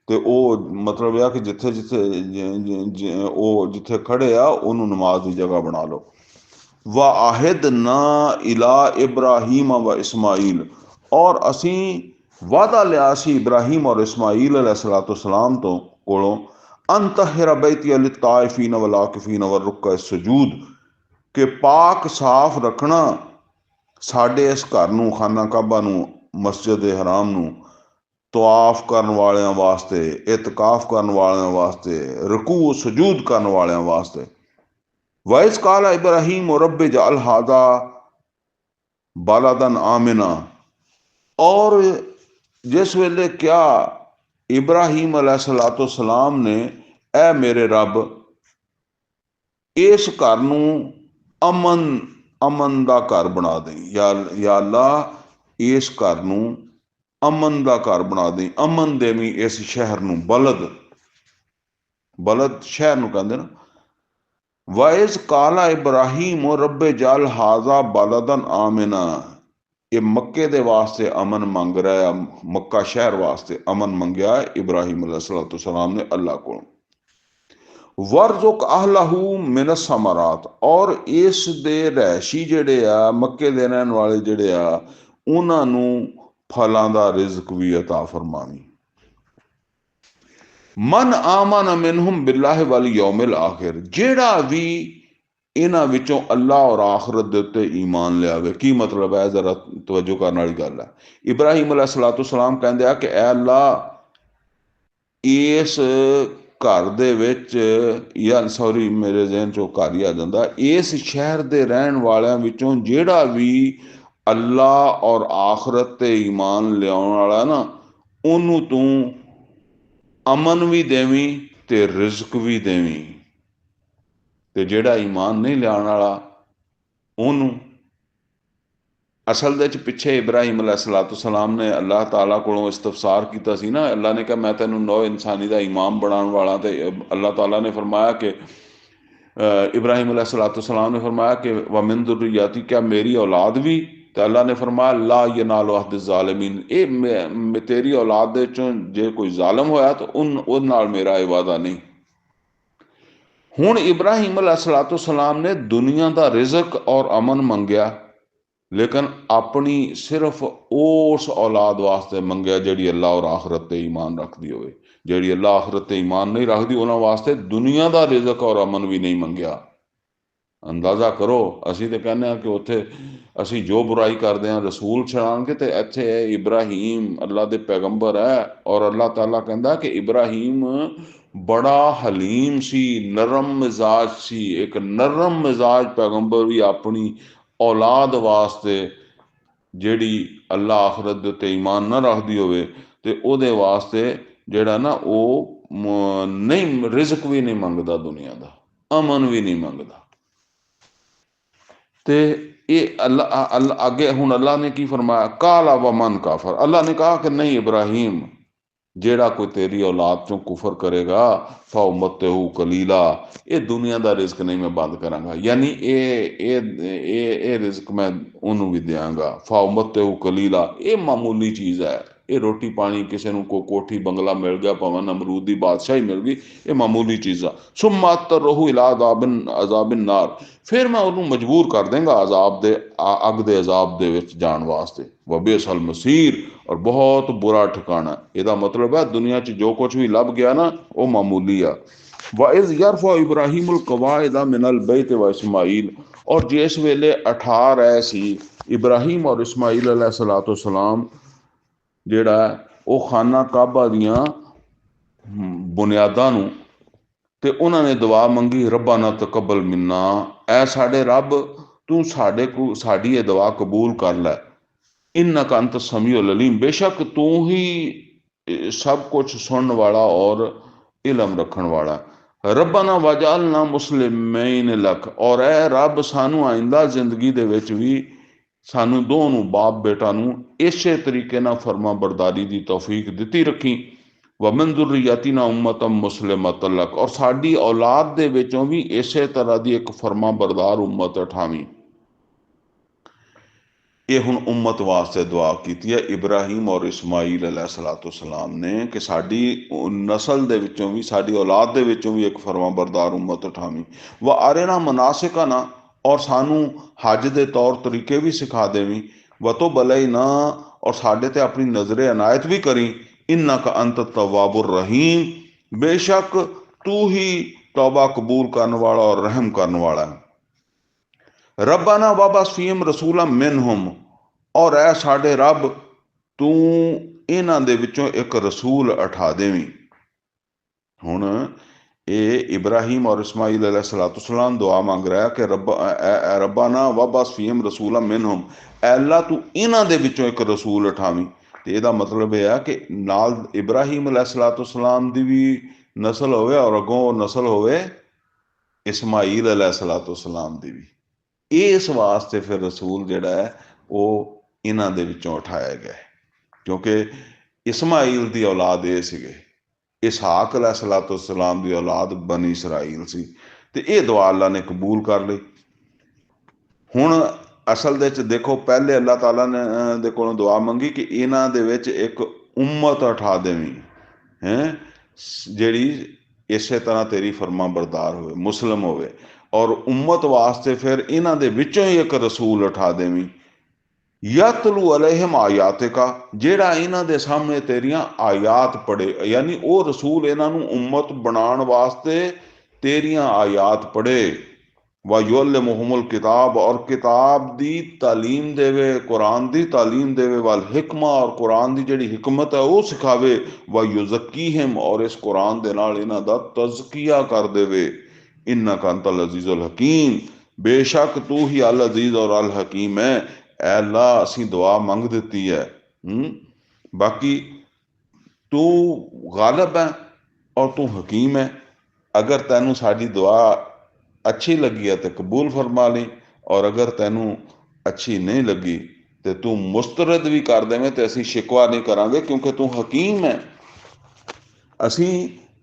तो वो मतलब है कि जिथे जिथे वो जिथे खड़े आ उन्होंने नमाज की जगह बना लो। व आहिद ना इला इब्राहिम व इस्माइल, और असी वादा लिया सी इब्राहिम और इस्माइल अलैहिस्सलाम तो कोलों अंतहिरा बैती अल ताइफीन वल आकिफीन व रुक्का सजूद, के पाक साफ रखना साडे इस घर नूं खाना काबा नूं मस्जिद हराम नूं तवाफ करन वालियां वास्ते, इतकाफ करन वालियां वास्ते, रकू सजूद करन वालियां वास्ते। वैस काला इब्राहिम रब्बे जअल हादा बालादन आमिना, और जिस वेले क्या इब्राहिम अलैहिस्सलाम ने ए मेरे रब इस घर नूं अमन अमन का घर बना दें, या अल्लाह इस घर नूं अमन का घर बना दें, अमन देवी इस शहर नूं, बलद बलद शहर नूं कहंदे ना। वाइज काला इब्राहिम रब्बे जाल हाजा बालदन आमिना, ये मक्के दे वास्ते अमन मंग रहा है, मक्का शहर वास्ते अमन मंगया इब्राहिम अलैहिस्सलाम ने अल्लाह को। वरजुक अहलहू मिन समरात, और इस दे रहशी जेड़े आ मक्के दे रहन वाले जेड़े आ उन्हां नूं फलां दा रिज़्क भी अता फरमावी। मन आमन मिनहुम बिल्लाहि वल यौमिल आखिर, जेड़ा भी इन्हां विचों अल्लाह और आखरत दे उत्ते ईमान लियावे। की मतलब है, जरा तवज्जो करने वाली गल है। इब्राहिम अलैहिस्सलाम कहंदे आ कि ऐ अल्लाह इस घर दे विच, या सॉरी मेरे ज़हन चों घर ही आ जांदा, इस शहर दे रहन वालियां विचों जेड़ा भी अल्लाह और आखरत ते ईमान लियाउण वाला ना, ओनू तू अमन भी देवी ते रिज़्क भी देवी, ते जेड़ा ईमान नहीं लियाउण वाला ओनू। असल दे च पिछे इब्राहिम अलैहिस्सलाम ने अल्लाह ताला कोलों इस्तफसार कीता सी ना, अल्लाह ने कहा मैं तेनू नौ इंसानी दा इमाम बनाने वाला, ते अल्लाह ताला ने फरमाया कि इब्राहिम अलैहिस्सलाम ने फरमाया कि वमिन दुर्रियती, क्या मेरी औलाद भी? तो अल्लाह ने फरमाया ला यनालु अहद ज़ालिमीन, ये तेरी औलाद दे चों जे कोई जालिम होया तो उन नाल मेरा वादा नहीं। हुण इब्राहिम अलैहिस्सलाम ने दुनिया का रिज़्क और अमन मंगया, लेकिन अपनी सिर्फ उस औलाद वास्ते मंगया जिहड़ी अल्लाह और आखरत ते ईमान रखती होवे। जिहड़ी अल्लाह आखरत ते ईमान नहीं रखती उन्हां वास्ते दुनिया का रिज़्क और अमन भी नहीं मंगया। अंदाज़ा करो, असी तो कहने कि उत्थे असी जो बुराई करते हैं रसूल छड़ाणगे, तो इत्थे इब्राहिम अल्लाह दे पैगंबर है, और अल्लाह ताला कहंदा कि इब्राहिम बड़ा हलीम सी, नरम मिजाज सी, एक नरम मिजाज पैगंबर भी अपनी औलाद वास्ते जेड़ी अल्लाह आखरत दे उत्ते ईमान ना रखदी होवे ते ओहदे वास्ते जेड़ा ना नहीं रिज़्क भी नहीं मंगदा दुनिया दा, अमन भी नहीं मंगदा। ते ये अल्लाह अगे हुण अल्लाह ने की फरमाया, काला व मन काफर, अल्लाह ने कहा कि नहीं इब्राहिम, जेड़ा कोई तेरी औलाद चों कुफर करेगा फउमतहू कलीला, ये दुनिया का रिज़्क नहीं मैं बंद करांगा, यानी ये रिज़्क मैं उन्होंने भी देंगा। फउमतहू कलीला, ये मामूली चीज़ है, ये रोटी पानी किसी को कोठी बंगला मिल गया, भावें नमरूद की बादशाही मिल गई, ये मामूली चीज़ा। सुम्मा तरहू इला अज़ाबिन नार, फिर मैं उन्होंने मजबूर कर देंगा अजाब दे अग दे अजाब दे विच जाण वास्ते। वबेसल मसीर, और बहुत बुरा ठिकाना। यदा मतलब है दुनिया च जो कुछ भी लभ गया ना वो मामूली आ। वाइज यरफा इब्राहिमुल कवाइदा मिनल बैत व इस्माइल, और जिस वेले अठा रहे सी इब्राहिम और इस्माइल अलैहिस्सलाम जेड़ा वो खाना काबा दियां बुनियादां नूं, ते उन्होंने दुआ मंगी रब्बा ना तकबल मिन्ना, ऐ साडे रब तू साडे को साडी ये दुआ कबूल कर लै। इन्नका अंत समीउल अलीम, बेशक तू ही सब कुछ सुनने वाला और इलम रखण वाला। रब्बना वजालना मुस्लिमीन लक, और ए रब सानू आइंदा जिंदगी दे विच भी सानू दोनों बाप बेटा नू इसे तरीके ना फरमा बरदारी की तौफीक दिती रखी। वमन दुर्रियतिना उम्मतम मुस्लिमतन लक, और साडी औलाद दे विचों भी इसे तरह की एक फरमा बरदार उम्मत उठावी। ये हुण उम्मत वास्ते दुआ की है इब्राहिम और इस्माईल अलैहिस्सलाम ने कि साडी नस्ल दे विचों भी, साडी औलाद दे विचों भी एक फरमा बरदार उम्मत उठावी। व आरेना मनासिका ना, और सानू हज दे तौर तरीके भी सिखा देवी। व तो बलई ना, और साडे ते अपनी नजरे अनायत भी करी। इन्ना का अंत तवाबुर रहीम, बेशक तू ही तौबा कबूल करने वाला और रहम करने वाला है। रब्बाना वाबस फीम रसूला मिनहुम, और ऐ साडे रब तू इन्हां दे विचों एक रसूल उठा देवी। हुण ये इब्राहिम और इस्माईल अलैहिस्सलाम दुआ मंग रहा है कि रब्बाना वाबस फीम रसूला मिनहुम, अल्लाह तू इन्हां दे विचों एक रसूल उठावी। तो यदा मतलब यह है कि नाल इब्राहिम अलैहिस्सलाम दी भी नस्ल होवे और अगों नस्ल होवे इस्माईल अलैहिस्सलाम दी भी। इस वास्ते फिर रसूल जिहड़ा है वो इन्हां दे विचों उठाया गया, क्योंकि इस्माईल दी औलाद ये सीगे, इसहाक अलैहिस्सलाम दी औलाद बनी इसराइल सी। ते ये दुआ अल्लाह ने कबूल कर ली। हुण असल दे च देखो, पहले अल्लाह ताला ने दे कोलों दुआ मंगी कि इन्हां दे विच एक उम्मत उठा देवी हैं, जिहड़ी इसे तरह तेरी फरमा बरदार होवे, मुस्लिम होवे। और उम्मत वास्ते फिर इन्हां दे विचों ही एक रसूल उठा देवी, यतलू अलैहिम आयातिका, जेड़ा इन्हां दे सामने तेरियां आयात पढ़े, यानी वो रसूल इन्हां नू उम्मत बनाण वास्ते तेरियां आयात पढ़े। व युअल्लिमुहुमुल किताब, और किताब दी तालीम देवे, कुरान दी तालीम देवे। वल हिकमा, और कुरान दी जिहड़ी हिकमत है वो सिखावे। व युज़क्कीहिम, और इस कुरान दे नाल इन्हां दा तज़किया कर देवे। इन्नका अंतल अज़ीज़ुल हकीम, बेशक तू ही अल अजीज और अल हकीम है। ऐ अल्लाह असीं दुआ मंग दित्ती है, बाकी तू गालिब है और तू हकीम है। अगर तैनू साडी दुआ अच्छी लगी है तो कबूल फरमा ली, और अगर तैनू अच्छी नहीं लगी तो तू मुस्तरद भी कर देवें तो असीं शिकवा नहीं करांगे, क्योंकि तू हकीम है। असीं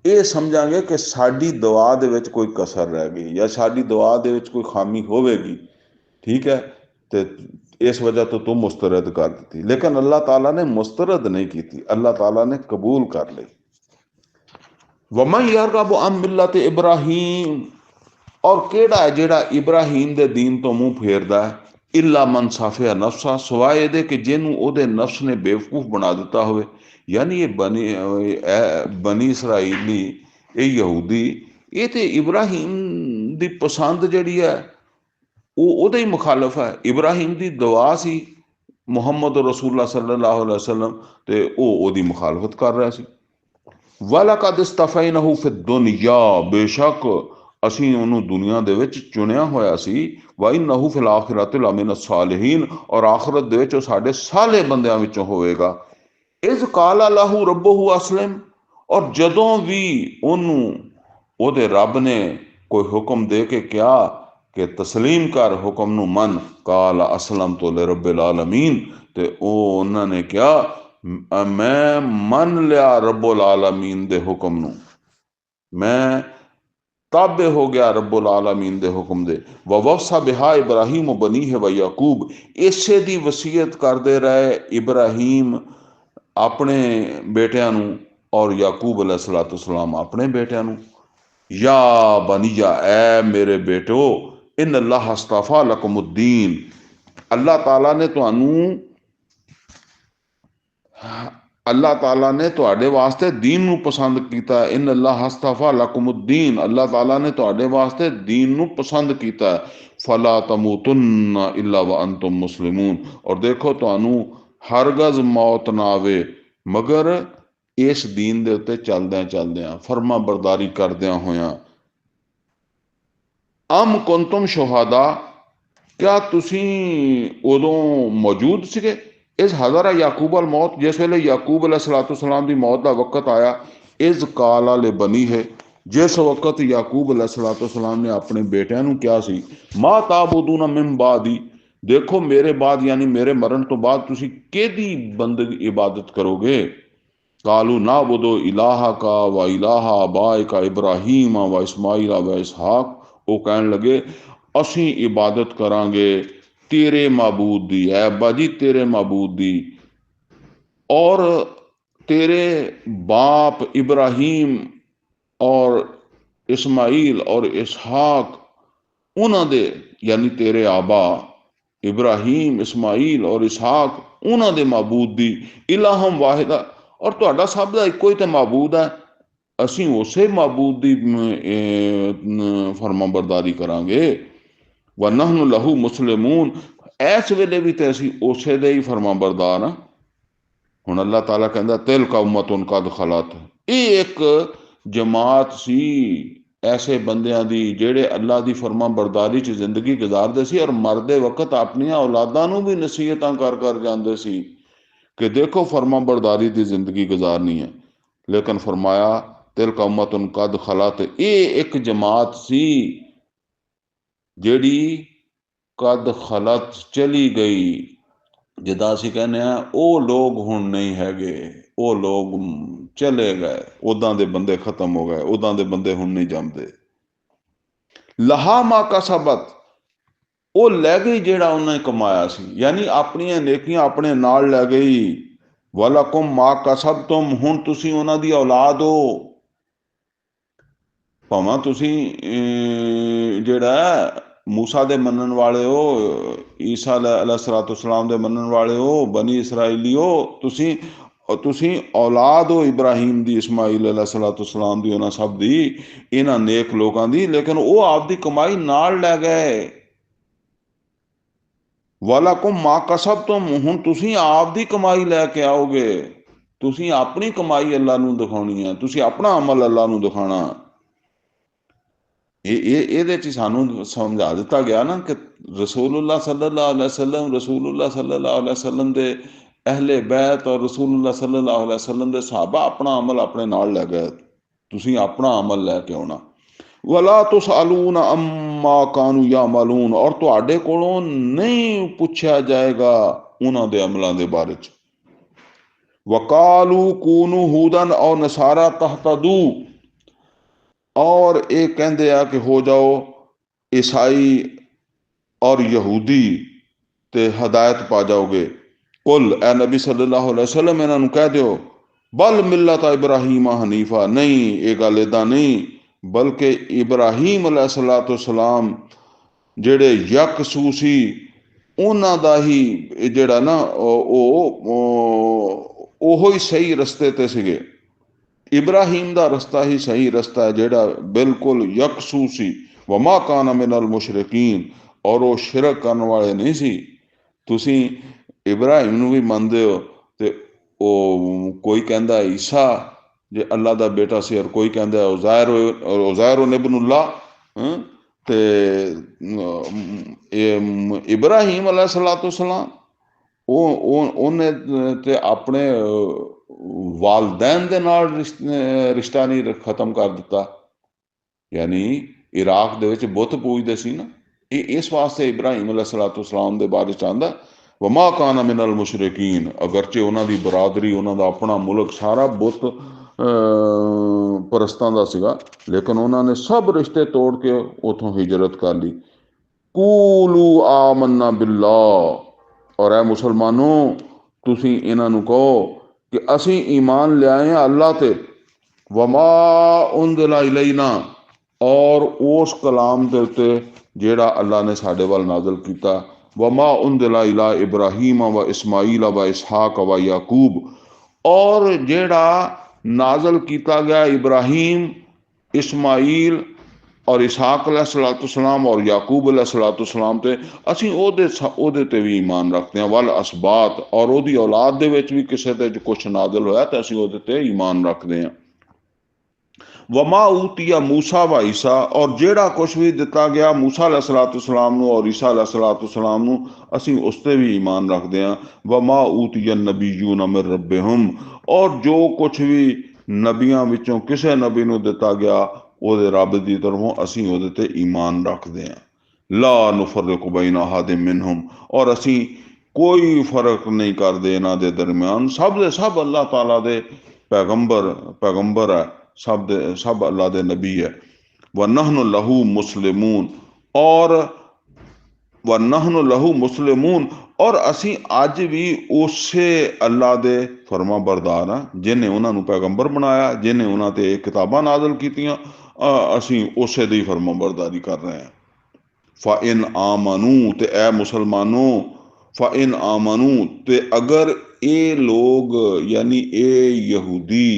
ये समझांगे कि साडी दुआ दे विच कोई कसर रह गई या साडी दुआ दे विच कोई खामी होवेगी, ठीक है, तो इस वजह तो तुम मुस्तरद कर दी। लेकिन अल्लाह ताला ने मुस्तरद नहीं की, अल्लाह ताला ने कबूल कर ली। वमन यरगबु अन मिल्लत इब्राहीम, और केड़ा है जेड़ा इब्राहीम दे दीन तो मुंह फेरदा है, इला मन साफिया नफसा, सिवाय ये कि जिन्हों ओदे नफ्स ने बेवकूफ बना दिता होवे। यानी ये बनी इसराइली, ये यहूदी, ये तो इब्राहीम दी पसंद जिहड़ी है वो ओदे ही मुखालफ है। इब्राहीम दी दुआ सी मुहम्मद रसूलुल्लाह सल्लल्लाहु अलैहि वसल्लम, ते वो ओदी मुखालफत कर रहा सी। वलकद इस्तफैनहु फिद दुनिया, बेशक ਅਸੀਂ ਉਹਨੂੰ ਦੁਨੀਆ ਦੇ ਵਿੱਚ ਚੁਣਿਆ ਹੋਇਆ ਸੀ। व इन्नहु फिल आखिरति लमिन सालिहीन, और आखिरत ਦੇ ਵਿੱਚ ਉਹ ਸਾਡੇ ਸਾਲੇ ਬੰਦਿਆਂ ਵਿੱਚੋਂ ਹੋਵੇਗਾ। इज़ काला लहू रब्बुहु अस्लिम, और ਜਦੋਂ ਵੀ ਉਹਨੂੰ ਉਹਦੇ ਰੱਬ ਨੇ ਕੋਈ ਹੁਕਮ ਦੇ ਕੇ ਕਿਹਾ कि तस्लीम कर, हुक्म नू मन, काला असलम तो ले रब्बिल आलमीन, ते ਉਹ ਉਹਨਾਂ ਨੇ ਕਿਹਾ मैं मन लिया रब्बुल आलमीन दे हुक्म नू, मैं ताबे हो गया रब्बुल आलमीन दे हुक्म दे। ववसा बिहा इब्राहिम बनी है व याकूब, इसे दी वसीयत करते रहे इब्राहिम अपने बेटियां नू और याकूब अलैहिस्सलाम अपने बेटियां नू। या बनिया, ऐ मेरे बेटो, इन अल्लाह अस्तफा लकुमुद्दीन, अल्लाह ताला ने तुहानू, अल्लाह ताला ने तुहाडे वास्ते दीन नू पसंद किया। इन अल्लाह अस्तफा लकुमुद्दीन, अल्लाह ताला ने तुहाडे वास्ते दीन नू पसंद किया। फला तमूतुन्ना इल्ला व अंतुम मुस्लिमून, और देखो तुहानू हरगज मौत ना आवे मगर इस दीन दे उत्ते चलद्या चलद्या, फरमा बरदारी करद्या होया। अम कुंतुम शुहदा, क्या तुसी उदों मौजूद सीगे? इस हज़रा याकूब अल मौत, जिस वेले याकूब अलैहिस्सलाम की मौत का वक्त आया, इस काला ले बनी है, जिस वक्त याकूब अलैहिस्सलाम ने अपने बेटियां क्या सी, मां ताबुदूना मिन बादी, देखो मेरे बाद यानी मेरे मरण तो बाद तुसी केदी बंदगी इबादत करोगे। कालू ना बुदो इलाहा का व इलाहा अबाए का इब्राहीम व इस्माइल व इसहाक, वो कहन लगे असी इबादत करांगे तेरे माबूद दी, है बाजी तेरे माबूद दी, और तेरे बाप इब्राहीम और इस्माइल और इसहाक उन्होंने, यानी तेरे आबा इब्राहीम इस्माइल और इसहाक उन्होंने माबूद दी, इलाहम वाहिदा, और तुहाडा सब का इको ही तो माबूद है, असी उसे माबूद की फरमा बरदारी करांगे। व नहनु लहू मुसलिमून, इस वेले भी तो असी उसे दे ही फरमा बरदार हाँ। हुण अल्लाह ताला कहता तिल का उम्मतुन कद खलत, ये एक जमात सी ऐसे बंदियां दी जेड़े अल्लाह की फरमा बरदारी च जिंदगी गुजारते सी, और मरदे वक्त अपन औलादा नूं भी नसीहतां कर कर जांदे सी कि देखो फरमा बरदारी की जिंदगी गुजारनी है। लेकिन फरमाया तिल का उम्मतुन कद खलत, ये एक जमात सी जेड़ी कद खलत चली गई, जिदा असी कहने वो लोग हुण नहीं हैगे, वो लोग चले गए, उदा दे बंदे खत्म हो गए, उदा दे बंदे हुण नहीं जमदे। लहा मा कसबत, वो लै गई जेड़ा उन्हें कमाया सी, यानी अपनियां नेकियां अपने नाल लै गई। वलकुम मा कसब तुम, हुण तुसी उन्हां दी औलाद हो, भावें तुसी जेड़ा मूसा दे मनन वाले हो, ईसा अलैहिस्सलाम दे मनन वाले हो, बनी इसराइली हो, तुसी औलाद हो इब्राहिम दी, इस्माइल अलैहिस्सलाम दी, उन्हां सब दी, इन्हां नेक लोकां दी, लेकिन वो आपदी कमाई नाल लै गए। वलकुम मा कसब तुम, हुण तुसी आपदी कमाई लैके आओगे, तुसी अपनी कमाई अल्लाह नूं दिखाउणी है, तुसी अपना अमल अल्लाह नूं दिखाना। ਇਹਦੇ ਚ ਸਾਨੂੰ ਸਮਝਾ ਦਿੱਤਾ ਗਿਆ ਨਾ ਕਿ रसूलुल्लाह सल्लल्लाहु अलैहि वसल्लम, रसूलुल्लाह सल्लल्लाहु अलैहि वसल्लम ਦੇ अहले बैत और रसूलुल्लाह सल्लल्लाहु अलैहि वसल्लम ਦੇ सहाबा अपना अमल अपने नाल ਲੈ ਗਏ, ਤੁਸੀਂ अपना अमल ਲੈ ਕੇ ਆਉਣਾ। वला तुसअलून अम्मा कानू यामलून, और ਤੁਹਾਡੇ ਕੋਲੋਂ ਨਹੀਂ ਪੁੱਛਿਆ ਜਾਏਗਾ ਉਹਨਾਂ ਦੇ ਅਮਲਾਂ ਦੇ ਬਾਰੇ ਚ। वकालू कूनू हूदन और नसारा तहतदू, और ये कहते आ कि हो जाओ ईसाई और यहूदी ते हदायत पा जाओगे। कुल ए नबी सल्लल्लाहु अलैहि वसल्लम इन्हों कह दो बल मिलत इब्राहीम हनीफा, नहीं ये गल इदा नहीं, बल्कि इब्राहीम अलैहिस्सलाम जेड़े यकसू सी उन्हां दा ही जेड़ा ना ओहो ही सही रस्ते ते सीगे। इब्राहीम का रस्ता ही सही रस्ता है जेड़ा बिल्कुल यकसू सी। वमा काना मिनल मुशरिकीन, और वो शिरक करने वाले नहीं सी। तुसी इब्राहिम नूं भी मनदे हो, ते ओ कोई कहंदा ईसा जे अल्लाह दा बेटा सी, और कोई कहंदा उज़ैर इब्नुल्लाह, ते इब्राहीम अलैहिस्सलाम ਉਹਨੇ ਤੇ ਆਪਣੇ ਵਾਲदैन ਦੇ ਨਾਲ ਰਿਸ਼ਤਾ ਨਹੀਂ ਖਤਮ ਕਰ ਦਿੱਤਾ, ਯਾਨੀ ਇਰਾਕ ਦੇ ਵਿੱਚ ਬੁੱਤ ਪੂਜਦੇ ਸੀ ਨਾ, ਇਹ ਇਸ ਵਾਸਤੇ ਇਬਰਾਹੀਮ अलैहिस्सलाम ਦੇ ਬਾਰੇ ਚ ਆਂਦਾ ਵਮਾ ਕਾਨ ਮਿਨਲ ਮੁਸ਼ਰਿਕੀਨ, ਅਗਰਚੇ ਉਹਨਾਂ ਦੀ ਬਰਾਦਰੀ, ਉਹਨਾਂ ਦਾ ਆਪਣਾ ਮੁਲਕ ਸਾਰਾ ਬੁੱਤ ਪਰਸਤਾਂ ਦਾ ਸੀਗਾ, ਲੇਕਿਨ ਉਹਨਾਂ ਨੇ ਸਭ ਰਿਸ਼ਤੇ ਤੋੜ ਕੇ ਉਥੋਂ ਹਿਜਰਤ ਕਰ ਲਈ। ਕੂਲੂ ਆਮन्ना बिल्लाह, और ए मुसलमानों तुसी इन्हां नूं कहो कि असी ईमान लियाए हैं अल्लाह ते, वमा उनदिला इलैना, और उस कलाम दे उत्ते जेड़ा अल्लाह ने साडे वल नाज़िल कीता, वमा उनदिला इला इब्राहीम व इस्माइल व इसहाक व याकूब, और जेड़ा नाज़िल कीता गया इब्राहीम इस्माइल और इसहाक अलैहिस्सलाम और याकूब अलैहिस्सलाम ते, असी ओदे ते भी ईमान रखते हैं। वल असबात, और ओदी औलाद दे विच भी किसे ते कुछ नाज़िल होया तो असी ओदे ते ईमान रखते हैं। वमा ऊतिया मूसा व ईसा, और जेड़ा कुछ भी दिता गया मूसा अलैहिस्सलाम नूं और ईसा अलैहिस्सलाम नूं, असीं उस ते भी ईमान रखते हैं। वमा ऊतिया नबीयून मिन रब्बिहिम, और जो कुछ भी नबियां विचों किसी नबी नूं दिता गया ਉਹਦੇ रब की तरफों, असीं ਉਹਦੇ ते ईमान रखते हैं। ला नुफर्रिकु बैन अहदिम मिनहुम, और असीं कोई फर्क नहीं करते इन्हां दे दरम्यान, सब दे सब अल्लाह ताला दे पैगंबर है, सब अल्लाह दे नबी है। व नहनु लहू मुस्लिमून, और व नहनु लहू मुस्लिमून, और असीं अज भी उसे अल्लाह दे फरमा बरदार हैं जिन्हें उन्होंने पैगंबर बनाया, जिन्हें उन्होंने किताबां नाज़िल कीतियां, असीं उसे दी फरमा बरदारी कर रहे हैं। फ़ा इन आमनू, ते ए मुसलमानों, फ़ा इन आमनू, ते अगर ये लोग यानी ये यहूदी,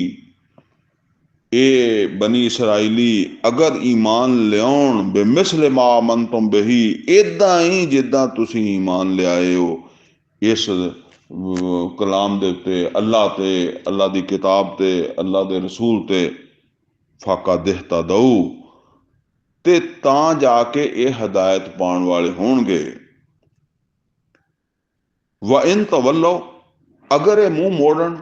ये बनी इसराइली अगर ईमान लियाउण बेमिसल मा आमनतुम बिही, इदां ही जिद्दां तुसीं ईमान लियाए हो इस कलाम दे उत्ते, अल्लाह ते, अल्लाह दी किताब ते, अल्लाह दे रसूल ते, फाका दिहता दऊ, ते तां जाके ये हदायत पाउण वाले होणगे। व इन तवल्लो, अगर ये मुंह मोड़न,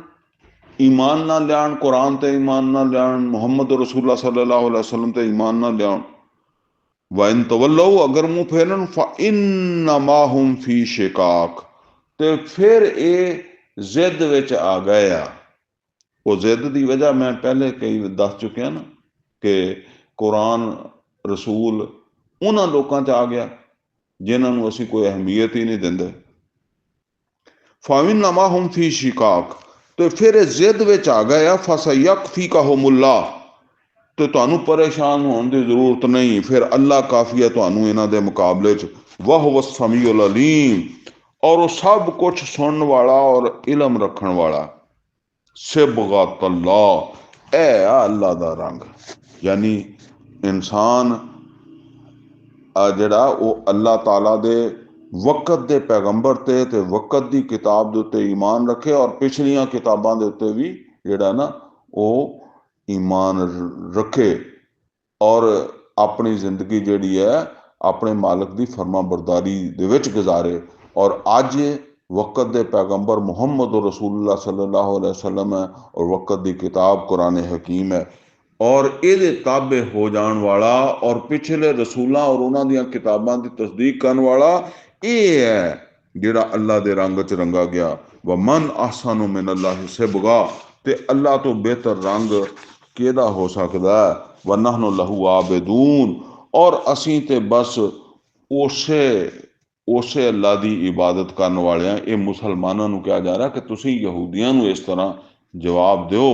ईमान ना लियाण, कुरान ते ईमान ना लियाण, मुहम्मद रसूलुल्लाह सल्लल्लाहु अलैहि वसल्लम ते ईमान ना लियाण, व इन तवल्लो, अगर मुंह फेरन, फ इन्नमा हुम फी शिकाक, ते फिर ये जिद विच आ गए आ। वो जिद की वजह मैं पहले कई दस चुकिया ना, कि कुरान रसूल उन्हां लोकां च आ गया जिन्होंने असीं कोई अहमियत ही नहीं देंदे। फाइन्नमा हुम फी शिकाक, तो फिर जिद विच आ गए आ, फसयकफीकहुमुल्लाह, तो तुहानू परेशान होने की जरूरत नहीं, फिर अल्लाह काफी है तुहानू इन्हां दे मुकाबले च। वह हुव समीउल अलीम, और वो सब कुछ सुनने वाला और इलम रखने वाला। सिबगतल्लाह, ए अल्लाह दा रंग, यानी इंसान ਜਿਹੜਾ ਉਹ ਅੱਲਾਹ ਤਾਲਾ ਦੇ ਵਕਤ ਦੇ ਪੈਗੰਬਰ ਤੇ ਵਕਤ ਦੀ ਕਿਤਾਬ ਦੇ ਉੱਤੇ ਈਮਾਨ ਰੱਖੇ, ਔਰ ਪਿਛਲੀਆਂ ਕਿਤਾਬਾਂ ਦੇ ਉੱਤੇ ਵੀ ਜਿਹੜਾ ਨਾ ਉਹ ਈਮਾਨ ਰੱਖੇ, ਔਰ ਆਪਣੀ ਜ਼ਿੰਦਗੀ ਜਿਹੜੀ ਹੈ ਆਪਣੇ ਮਾਲਕ ਦੀ ਫਰਮਾ ਬਰਦਾਰੀ ਦੇ ਵਿੱਚ ਗੁਜ਼ਾਰੇ। ਔਰ ਅੱਜ वक़्त दे पैगंबर मुहम्मद रसूलुल्लाह सल्लल्लाहु अलैहि वसल्लम है, और वक़्त दी किताब कुरान हकीम है, और ये ताबे हो जाने वाला और पिछले रसूलों और उन्होंने दियां किताबां की तस्दीक करने वाला ये है जिहड़ा अल्लाह दे रंग च रंगा गया। व मन अहसनु मिन अल्लाह सिबगा, ते अल्लाह तो बेहतर रंग केदा हो सकता है। व नहनु लहू आबिदून, और असीं ते बस उसे अल्लाह की इबादत करने वाले हैं। ये मुसलमानों को कहा जा रहा कि तुसीं यहूदियों को इस तरह जवाब दो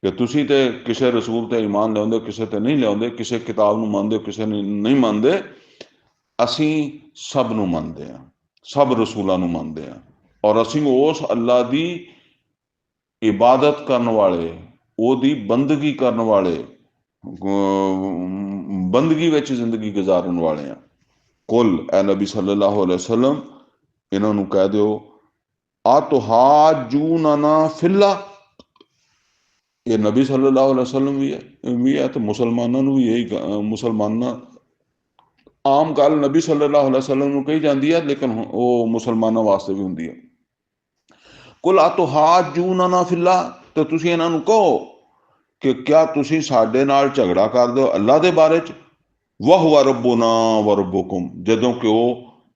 कि तुसीं ते किसी रसूल ते ईमान लियाउंदे, किसी ते नहीं लियाउंदे, किसी किताब नूं मनदे, किसी नहीं मनदे, असीं सब नूं मनदे हां, सब रसूलां नूं मनदे हां, और असीं उस अल्लाह की इबादत करने वाले, ओदी बंदगी करने वाले, बंदगी विच जिंदगी गुजारन वाले हैं। कुल ए नबी सल्लल्लाहु अलैहि वसल्लम इन्हों कह दो, आ तुहाजूनना फिल्लाह, ये नबी सल्लल्लाहु अलैहि वसल्लम भी है, तो मुसलमानों भी यही, मुसलमान आम गल नबी सल्लल्लाहु अलैहि वसल्लम कही जाती है, लेकिन वो मुसलमानों वास्ते भी होंगी है। कुल आ तुहाजूनना फिल्लाह, तो तुसीं इन्हां नूं कहो कि क्या तुसीं साडे नाल झगड़ा कर दो अल्लाह दे बारे च। वह हुआ रब्बुना व रब्बुकुम, जदों कि वो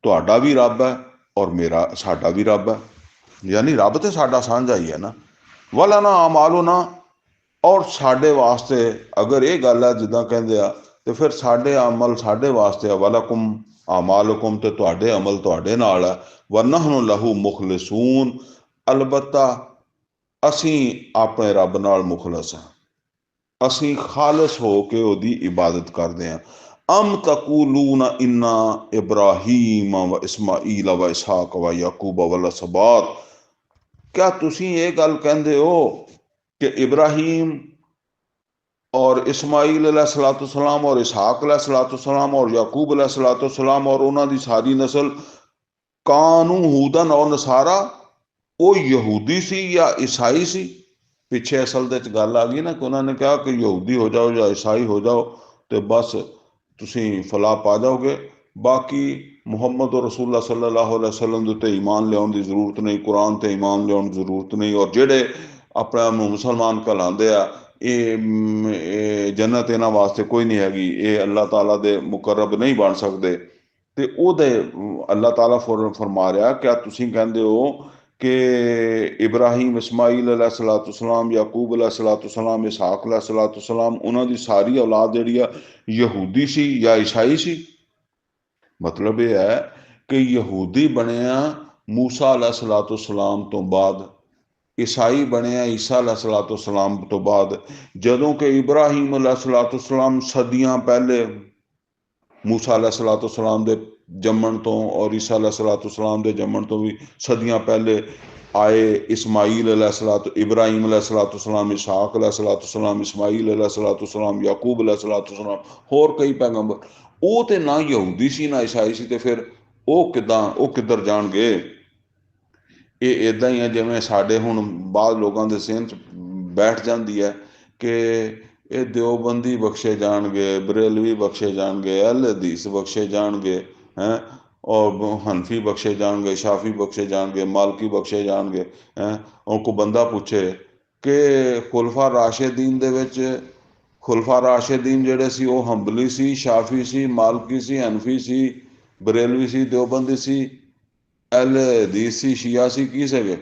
तुहाडा भी रब है और मेरा साडा भी रब है, यानी रब तो साडा साझा ही है ना। वाला ना अमालो ना, और साडे वास्ते अगर ये गल है जिद्दां कहंदे आ, तो फिर साडे अमल साडे वास्ते है। वलकुम अमालुकुम, ते तुहाडे अमल तुहाडे नाल है। व नहनु लहू मुखलिसून, अलबत्ता असीं अपने रब नाल मुखलस हां, असीं खालस हो के ओदी इबादत करदे हां। अम तकूलूना इन्ना इब्राहीम व इस्माईल व इसहाक व याकूब वल असबात, क्या तुसीं ये गल कहंदे हो कि इब्राहीम और इस्माईल अलैहिस्सलाम और इसहाक अलैहिस्सलाम और याकूब अलैहिस्सलाम और उन्हां दी सारी नस्ल कानू हूदन और नसारा, वो यहूदी सी या ईसाई सी। ਪਿੱਛੇ ਅਸਲ ਦੇ ਵਿੱਚ ਗੱਲ ਆ ਗਈ ਨਾ ਕਿ ਉਹਨਾਂ ਨੇ ਕਿਹਾ ਕਿ ਯਹੂਦੀ ਹੋ ਜਾਓ ਜਾਂ ਈਸਾਈ ਹੋ ਜਾਓ ਤੇ ਬਸ ਤੁਸੀਂ ਫਲਾਹ ਪਾ ਜਾਓਗੇ, ਬਾਕੀ ਮੁਹੰਮਦ ਰਸੂਲullah ਸੱਲੱਲਾਹੁ ਅਲੈਹਿ ਵਸੱਲਮ ਦੇ ਉੱਤੇ ਈਮਾਨ ਲਿਆਉਣ ਦੀ ਜ਼ਰੂਰਤ ਨਹੀਂ, ਕੁਰਾਨ ਤੇ ਈਮਾਨ ਲਿਆਉਣ ਦੀ ਜ਼ਰੂਰਤ ਨਹੀਂ, ਔਰ ਜਿਹੜੇ ਆਪਣੇ ਆਪ ਨੂੰ ਮੁਸਲਮਾਨ ਕਹਿਲਾਉਂਦੇ ਆ ਇਹ ਜੰਨਤ ਇਹਨਾਂ ਵਾਸਤੇ ਕੋਈ ਨਹੀਂ ਹੈਗੀ, ਇਹ ਅੱਲਾਹ ਤਾਲਾ ਦੇ ਮੁਕਰਬ ਨਹੀਂ ਬਣ ਸਕਦੇ। ਤੇ ਉਹਦੇ ਅੱਲਾਹ ਤਾਲਾ ਫਰਮਾ ਰਿਹਾ ਕਿ ਤੁਸੀਂ ਕਹਿੰਦੇ ਹੋ ਕਿ ਇਬਰਾਹੀਮ, ਇਸਮਾਈਲ अलैहिस्सलाम, याकूब अलैहिस्सलाम, इसहाक अलैहिस्सलाम, ਉਹਨਾਂ ਦੀ ਸਾਰੀ ਔਲਾਦ ਜਿਹੜੀ ਆ ਯਹੂਦੀ ਸੀ ਜਾਂ ਈਸਾਈ ਸੀ। ਮਤਲਬ ਇਹ ਹੈ ਕਿ ਯਹੂਦੀ ਬਣਿਆ ਮੂਸਾ अलैहिस्सलाम ਤੋਂ ਬਾਅਦ, ਈਸਾਈ ਬਣਿਆ ਈਸਾ अलैहिस्सलाम ਤੋਂ ਬਾਅਦ, ਜਦੋਂ ਕਿ ਇਬਰਾਹੀਮ अलैहिस्सलाम ਸਦੀਆਂ ਪਹਿਲੇ मूसा अलैहिस्सलाम ਦੇ जम्मण तो और ईसा अलैहिस्सलाम ਦੇ जम्मण तो भी सदियां पहले आए, इस्माईल इब्राहिम अलैहिस्सलाम, इसहाक अलैहिस्सलाम, इस्माईल अलैहिस्सलाम, याकूब अलैहिस्सलाम, होर कई पैगंबर, ਉਹ ਤੇ ਨਾ ਯਹੂਦੀ ਸੀ ਨਾ ਈਸਾਈ ਸੀ, ਤੇ ਫਿਰ ਉਹ ਕਿੱਧਰ ਜਾਣਗੇ। ਇਹ ਇਦਾਂ ਹੀ ਹੈ ਜਿਵੇਂ ਸਾਡੇ ਹੁਣ ਬਾਅਦ ਲੋਕਾਂ ਦੇ ਸਿਹਨ 'ਚ ਬੈਠ ਜਾਂਦੀ ਹੈ ਕਿ ਇਹ ਦਿਓਬੰਦੀ ਬਖਸ਼ੇ ਜਾਣਗੇ, ਬਰੇਲਵੀ ਬਖਸ਼ੇ ਜਾਣਗੇ, ਅਹਿਲ ਹਦੀਸ ਬਖਸ਼ੇ ਜਾਣਗੇ, ਹੈਂ, ਔਰ ਹਨਫੀ ਬਖਸ਼ੇ ਜਾਣਗੇ, ਸ਼ਾਫੀ ਬਖਸ਼ੇ ਜਾਣਗੇ, ਮਾਲਕੀ ਬਖਸ਼ੇ ਜਾਣਗੇ, ਹੈਂ। ਉਹ ਕੋ ਬੰਦਾ ਪੁੱਛੇ ਕਿ ਖੁਲਫਾ ਰਾਸ਼ਿਦੀਨ ਦੇ ਵਿੱਚ ਖੁਲਫਾ ਰਾਸ਼ਿਦੀਨ ਜਿਹੜੇ ਸੀ ਉਹ ਹੰਬਲੀ ਸੀ, ਸ਼ਾਫੀ ਸੀ, ਮਾਲਕੀ ਸੀ, ਹਨਫੀ ਸੀ, ਬਰੇਲਵੀ ਸੀ, ਦਿਓਬੰਦੀ ਸੀ, ਅਹਿਲ ਹਦੀਸ ਸੀ, ਸ਼ੀਆ ਸੀ, ਕੀ ਸੀਗੇ?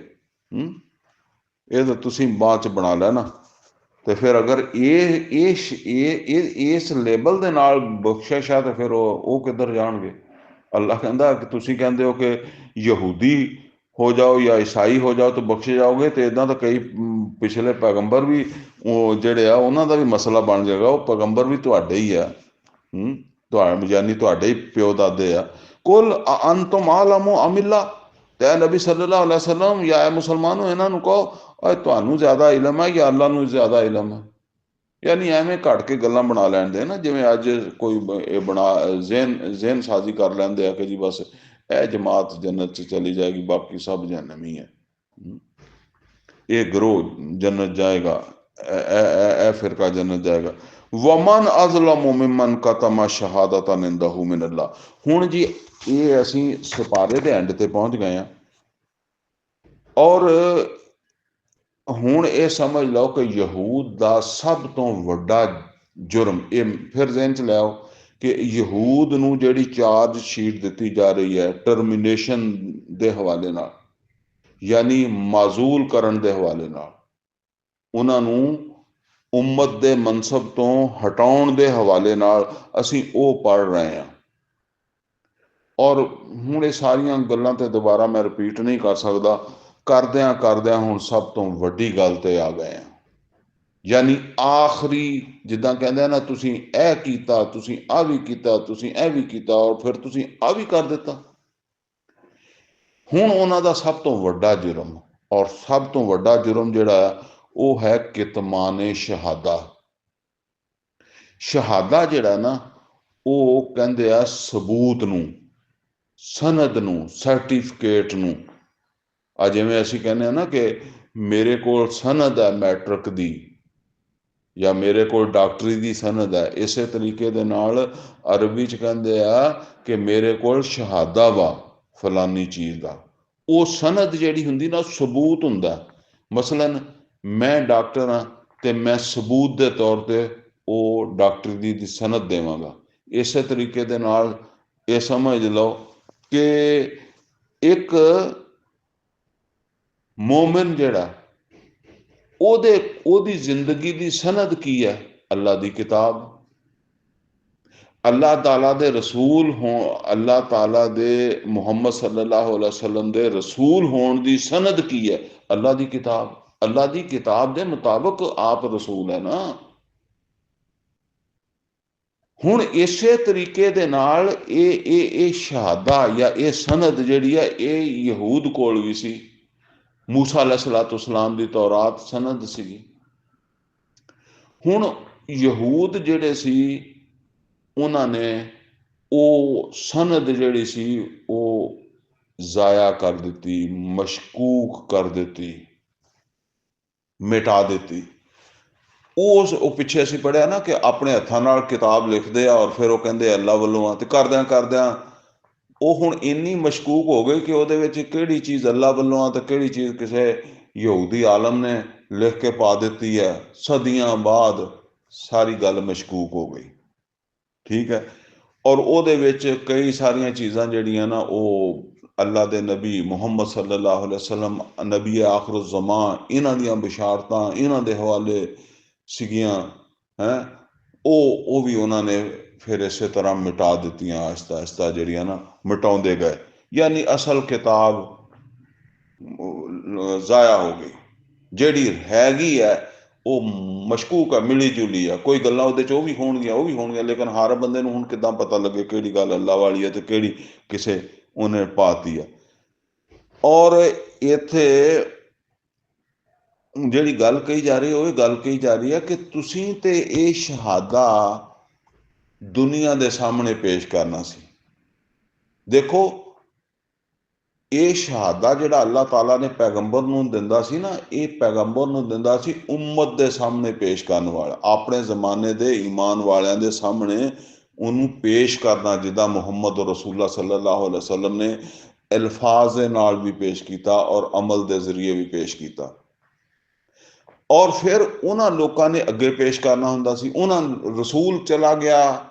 ਇਹ ਤਾਂ ਤੁਸੀਂ ਬਾਅਦ 'ਚ ਬਣਾ ਲੈਣਾ। ਤੇ ਫਿਰ ਅਗਰ ਇਸ ਲੇਬਲ ਦੇ ਨਾਲ ਬਖਸ਼ਿਸ਼ ਹੈ, ਤੇ ਫਿਰ ਉਹ ਕਿੱਧਰ ਜਾਣਗੇ? ਅੱਲਾਹ ਕਹਿੰਦਾ ਕਿ ਤੁਸੀਂ ਕਹਿੰਦੇ ਹੋ ਕਿ ਯਹੂਦੀ ਹੋ ਜਾਓ ਜਾਂ ਈਸਾਈ ਹੋ ਜਾਓ ਤਾਂ ਬਖਸ਼ੇ ਜਾਓਗੇ, ਤੇ ਇਦਾਂ ਤਾਂ ਕਈ ਪਿਛਲੇ ਪੈਗੰਬਰ ਵੀ ਉਹ ਜਿਹੜੇ ਆ ਉਹਨਾਂ ਦਾ ਵੀ ਮਸਲਾ ਬਣ ਜਾਏਗਾ, ਉਹ ਪੈਗੰਬਰ ਵੀ ਤੁਹਾਡੇ ਹੀ ਆ, ਯਾਨੀ ਤੁਹਾਡੇ ਹੀ ਪਿਓ ਦਾਦੇ ਆ। ਕੁਲ ਅੰਤੁਮ ਆਲਮੁ ਅਮਿल्ला, ਤੇ ਨਬੀ ਸੱਲੱਲਾਹੁ ਅਲੈਹਿ ਵਸੱਲਮ ਜਾਂ ਮੁਸਲਮਾਨੋ ਇਹਨਾਂ ਨੂੰ ਕਹੋ ਤੁਹਾਨੂੰ ਜ਼ਿਆਦਾ ਇਲਮ ਹੈ ਜਾਂ ਅੱਲਾ ਨੂੰ ਜ਼ਿਆਦਾ ਇਲਮ ਹੈ। ਯਾਨੀ ਐਵੇਂ ਘੱਟ ਕੇ ਗੱਲਾਂ ਬਣਾ ਲੈਂਦੇ ਨਾ, ਜਿਵੇਂ ਅੱਜ ਕੋਈ ਇਹ ਜ਼ਹਿਨ ਸਾਜ਼ੀ ਕਰ ਲੈਂਦੇ ਆ ਕਿ ਜੀ ਬਸ ਇਹ ਜਮਾਤ ਜੰਨਤ 'ਚ ਚਲੀ ਜਾਏਗੀ, ਬਾਕੀ ਸਭ ਜਹੰਨਮੀ ਹੀ ਹੈ, ਇਹ ਗਰੋਹ ਜੰਨਤ ਜਾਏਗਾ, ਇਹ ਫਿਰਕਾ ਜੰਨਤ ਜਾਏਗਾ। ਵਮਨ ਅਜ਼ਲਮ ਮਿਮਨ ਕਤਮ ਸ਼ਹਾਦਤਨ ਇੰਦਹੁ ਮਿਨ ਅੱਲਾ। ਹੁਣ ਜੀ ਇਹ ਅਸੀਂ ਸਿਪਾਰੇ ਦੇ ਐਂਡ ਤੇ ਪਹੁੰਚ ਗਏ ਹਾਂ, ਔਰ ਹੁਣ ਇਹ ਸਮਝ ਲਓ ਕਿ ਯਹੂਦ ਦਾ ਸਭ ਤੋਂ ਵੱਡਾ ਜੁਰਮ, ਇਹ ਫਿਰ ਜ਼ਿਹਨ 'ਚ ਲਿਆਓ ਕਿ ਯਹੂਦ ਨੂੰ ਜਿਹੜੀ ਚਾਰਜ ਸ਼ੀਟ ਦਿੱਤੀ ਜਾ ਰਹੀ ਹੈ ਟਰਮੀਨੇਸ਼ਨ ਦੇ ਹਵਾਲੇ ਨਾਲ, ਯਾਨੀ ਮਾਜ਼ੂਲ ਕਰਨ ਦੇ ਹਵਾਲੇ ਨਾਲ, ਉਹਨਾਂ ਨੂੰ ਉਮਤ ਦੇ ਮਨਸਬ ਤੋਂ ਹਟਾਉਣ ਦੇ ਹਵਾਲੇ ਨਾਲ, ਅਸੀਂ ਉਹ ਪੜ੍ਹ ਰਹੇ ਹਾਂ। ਔਰ ਹੁਣ ਇਹ ਸਾਰੀਆਂ ਗੱਲਾਂ ਤੇ ਦੁਬਾਰਾ ਮੈਂ ਰਿਪੀਟ ਨਹੀਂ ਕਰ ਸਕਦਾ, ਕਰਦਿਆਂ ਹੁਣ ਸਭ ਤੋਂ ਵੱਡੀ ਗੱਲ ਤੇ ਆ ਗਏ ਆ, ਯਾਨੀ ਆਖਰੀ, ਜਿੱਦਾਂ ਕਹਿੰਦੇ ਆ ਨਾ ਤੁਸੀਂ ਇਹ ਕੀਤਾ, ਤੁਸੀਂ ਆਹ ਵੀ ਕੀਤਾ, ਤੁਸੀਂ ਇਹ ਵੀ ਕੀਤਾ, ਔਰ ਫਿਰ ਤੁਸੀਂ ਆਹ ਵੀ ਕਰ ਦਿੱਤਾ। ਹੁਣ ਉਹਨਾਂ ਦਾ ਸਭ ਤੋਂ ਵੱਡਾ ਜੁਰਮ, ਔਰ ਸਭ ਤੋਂ ਵੱਡਾ ਜੁਰਮ ਜਿਹੜਾ ਉਹ ਹੈ ਕਿਤਮਾਨੇ ਸ਼ਹਾਦਾ। ਸ਼ਹਾਦਾ ਜਿਹੜਾ ਨਾ, ਉਹ ਕਹਿੰਦੇ ਆ ਸਬੂਤ ਨੂੰ, ਸਨਦ ਨੂੰ, ਸਰਟੀਫਿਕੇਟ ਨੂੰ। ਆ ਜਿਵੇਂ ਅਸੀਂ ਕਹਿੰਦੇ ਆ ਨਾ ਕਿ ਮੇਰੇ ਕੋਲ ਸਨਦ ਹੈ ਮੈਟ੍ਰਿਕ ਦੀ, ਜਾਂ ਮੇਰੇ ਕੋਲ ਡਾਕਟਰੀ ਦੀ ਸਨਦ ਹੈ, ਇਸੇ ਤਰੀਕੇ ਦੇ ਨਾਲ ਅਰਬੀ 'ਚ ਕਹਿੰਦੇ ਆ ਕਿ ਮੇਰੇ ਕੋਲ ਸ਼ਹਾਦਾ ਵਾ ਫਲਾਨੀ ਚੀਜ਼ ਦਾ। ਉਹ ਸਨਦ ਜਿਹੜੀ ਹੁੰਦੀ ਨਾ, ਸਬੂਤ ਹੁੰਦਾ। ਮਸਲਨ ਮੈਂ ਡਾਕਟਰ ਹਾਂ ਤੇ ਮੈਂ ਸਬੂਤ ਦੇ ਤੌਰ ਤੇ ਉਹ ਡਾਕਟਰੀ ਦੀ ਸਨਦ ਦੇਵਾਂਗਾ। ਇਸੇ ਤਰੀਕੇ ਦੇ ਨਾਲ ਇਹ ਸਮਝ ਲਓ ਕਿ ਇੱਕ ਮੋਮਨ ਜਿਹੜਾ, ਉਹਦੀ ਜ਼ਿੰਦਗੀ ਦੀ ਸਨਦ ਕੀ ਹੈ? ਅੱਲਾ ਦੀ ਕਿਤਾਬ। ਅੱਲਾਹ ਤਾਲਾ ਦੇ ਰਸੂਲ ਹੋਣ, ਅੱਲਾਹ ਤਾਲਾ ਦੇ ਮੁਹੰਮਦ ਸੱਲੱਲਾਹੁ ਅਲੈਹਿ ਵਸੱਲਮ ਦੇ ਰਸੂਲ ਹੋਣ ਦੀ ਸਨਦ ਕੀ ਹੈ? ਅੱਲਾ ਦੀ ਕਿਤਾਬ। ਅੱਲਾ ਦੀ ਕਿਤਾਬ ਦੇ ਮੁਤਾਬਕ ਆਪ ਰਸੂਲ ਹੈ ਨਾ। ਹੁਣ ਇਸੇ ਤਰੀਕੇ ਦੇ ਨਾਲ ਇਹ ਸ਼ਹਾਦਾ ਜਾਂ ਇਹ ਸਨਦ ਜਿਹੜੀ ਹੈ, ਇਹ ਯਹੂਦ ਕੋਲ ਵੀ ਸੀ। मूसा अलैहिस्सलाम ਦੀ ਤੌਰਾਤ ਸਨਦ ਸੀ। ਹੁਣ ਯਹੂਦ ਜਿਹੜੇ ਸੀ, ਉਹਨਾਂ ਨੇ ਉਹ ਸਨਦ ਜਿਹੜੀ ਸੀ ਉਹ ਜ਼ਾਇਆ ਕਰ ਦਿੱਤੀ, ਮਸ਼ਕੂਕ ਕਰ ਦਿੱਤੀ। ਮਿਟਾ ਦਿੱਤੀ। ਉਹ ਪਿੱਛੇ ਅਸੀਂ ਪੜ੍ਹਿਆ ਨਾ ਕਿ ਆਪਣੇ ਹੱਥਾਂ ਨਾਲ ਕਿਤਾਬ ਲਿਖਦੇ ਆ ਔਰ ਫਿਰ ਉਹ ਕਹਿੰਦੇ ਅੱਲਾ ਵੱਲੋਂ ਆ, ਤੇ ਕਰਦਿਆਂ ਕਰਦਿਆਂ ਉਹ ਹੁਣ ਇੰਨੀ ਮਸ਼ਕੂਕ ਹੋ ਗਈ ਕਿ ਉਹਦੇ ਵਿੱਚ ਕਿਹੜੀ ਚੀਜ਼ ਅੱਲਾ ਵੱਲੋਂ ਆ ਤੇ ਕਿਹੜੀ ਚੀਜ਼ ਕਿਸੇ ਯਹੂਦੀ ਆਲਮ ਨੇ ਲਿਖ ਕੇ ਪਾ ਦਿੱਤੀ ਹੈ। ਸਦੀਆਂ ਬਾਅਦ ਸਾਰੀ ਗੱਲ ਮਸ਼ਕੂਕ ਹੋ ਗਈ। ਠੀਕ ਹੈ। ਔਰ ਉਹਦੇ ਵਿੱਚ ਕਈ ਸਾਰੀਆਂ ਚੀਜ਼ਾਂ ਜਿਹੜੀਆਂ ਨਾ ਉਹ ਅੱਲਾ ਦੇ ਨਬੀ ਮੁਹੰਮਦ ਸੱਲੱਲਾਹੁ ਅਲੈहि ਵਸੱਲਮ ਨਬੀ ਆਖਰ ਜ਼ਮਾਂ ਇਹਨਾਂ ਦੀਆਂ ਬਿਸ਼ਾਰਤਾਂ ਇਹਨਾਂ ਦੇ ਹਵਾਲੇ ਸੀਗੀਆਂ ਹੈ, ਉਹ ਵੀ ਉਹਨਾਂ ਨੇ ਫਿਰ ਇਸੇ ਤਰ੍ਹਾਂ ਮਿਟਾ ਦਿੱਤੀਆਂ। ਆਹਿਸਤਾ ਆਹਿਸਤਾ ਜਿਹੜੀਆਂ ਨਾ ਮਿਟਾਉਂਦੇ ਗਏ, ਯਾਨੀ ਅਸਲ ਕਿਤਾਬ ਜ਼ਾਇਆ ਹੋ ਗਈ। ਜਿਹੜੀ ਹੈਗੀ ਹੈ ਉਹ ਮਸ਼ਕੂਕ ਹੈ, ਮਿਲੀ ਜੁਲੀ ਆ। ਕੋਈ ਗੱਲਾਂ ਉਹਦੇ 'ਚ ਉਹ ਵੀ ਹੋਣਗੀਆਂ, ਲੇਕਿਨ ਹਰ ਬੰਦੇ ਨੂੰ ਹੁਣ ਕਿੱਦਾਂ ਪਤਾ ਲੱਗੇ ਕਿਹੜੀ ਗੱਲ ਅੱਲਾ ਵਾਲੀ ਹੈ ਤੇ ਕਿਹੜੀ ਕਿਸੇ ਉਹਨੇ ਪਾਤੀ ਆ। ਔਰ ਇੱਥੇ ਜਿਹੜੀ ਗੱਲ ਕਹੀ ਜਾ ਰਹੀ ਉਹ ਇਹ ਗੱਲ ਕਹੀ ਜਾ ਰਹੀ ਹੈ ਕਿ ਤੁਸੀਂ ਤੇ ਇਹ ਸ਼ਹਾਦਾ ਦੁਨੀਆ ਦੇ ਸਾਹਮਣੇ ਪੇਸ਼ ਕਰਨਾ ਸੀ। ਦੇਖੋ, ਇਹ ਸ਼ਹਾਦਾ ਜਿਹੜਾ ਅੱਲਾਹ ਤਾਲਾ ਨੇ ਪੈਗੰਬਰ ਨੂੰ ਦਿੰਦਾ ਸੀ ਨਾ, ਇਹ ਪੈਗੰਬਰ ਨੂੰ ਦਿੰਦਾ ਸੀ ਉਮਤ ਦੇ ਸਾਹਮਣੇ ਪੇਸ਼ ਕਰਨ ਵਾਲਾ, ਆਪਣੇ ਜ਼ਮਾਨੇ ਦੇ ਈਮਾਨ ਵਾਲਿਆਂ ਦੇ ਸਾਹਮਣੇ ਉਹਨੂੰ ਪੇਸ਼ ਕਰਨਾ, ਜਿੱਦਾਂ ਮੁਹੰਮਦ ਰਸੂਲullah ਸੱਲੱਲਾਹੁ ਅਲੈहि ਵਸੱਲਮ ਨੇ ਅਲਫਾਜ਼ ਦੇ ਨਾਲ ਵੀ ਪੇਸ਼ ਕੀਤਾ ਔਰ ਅਮਲ ਦੇ ਜ਼ਰੀਏ ਵੀ ਪੇਸ਼ ਕੀਤਾ। ਔਰ ਫਿਰ ਉਹਨਾਂ ਲੋਕਾਂ ਨੇ ਅੱਗੇ ਪੇਸ਼ ਕਰਨਾ ਹੁੰਦਾ ਸੀ। ਉਹਨਾਂ ਰਸੂਲ ਚਲਾ ਗਿਆ,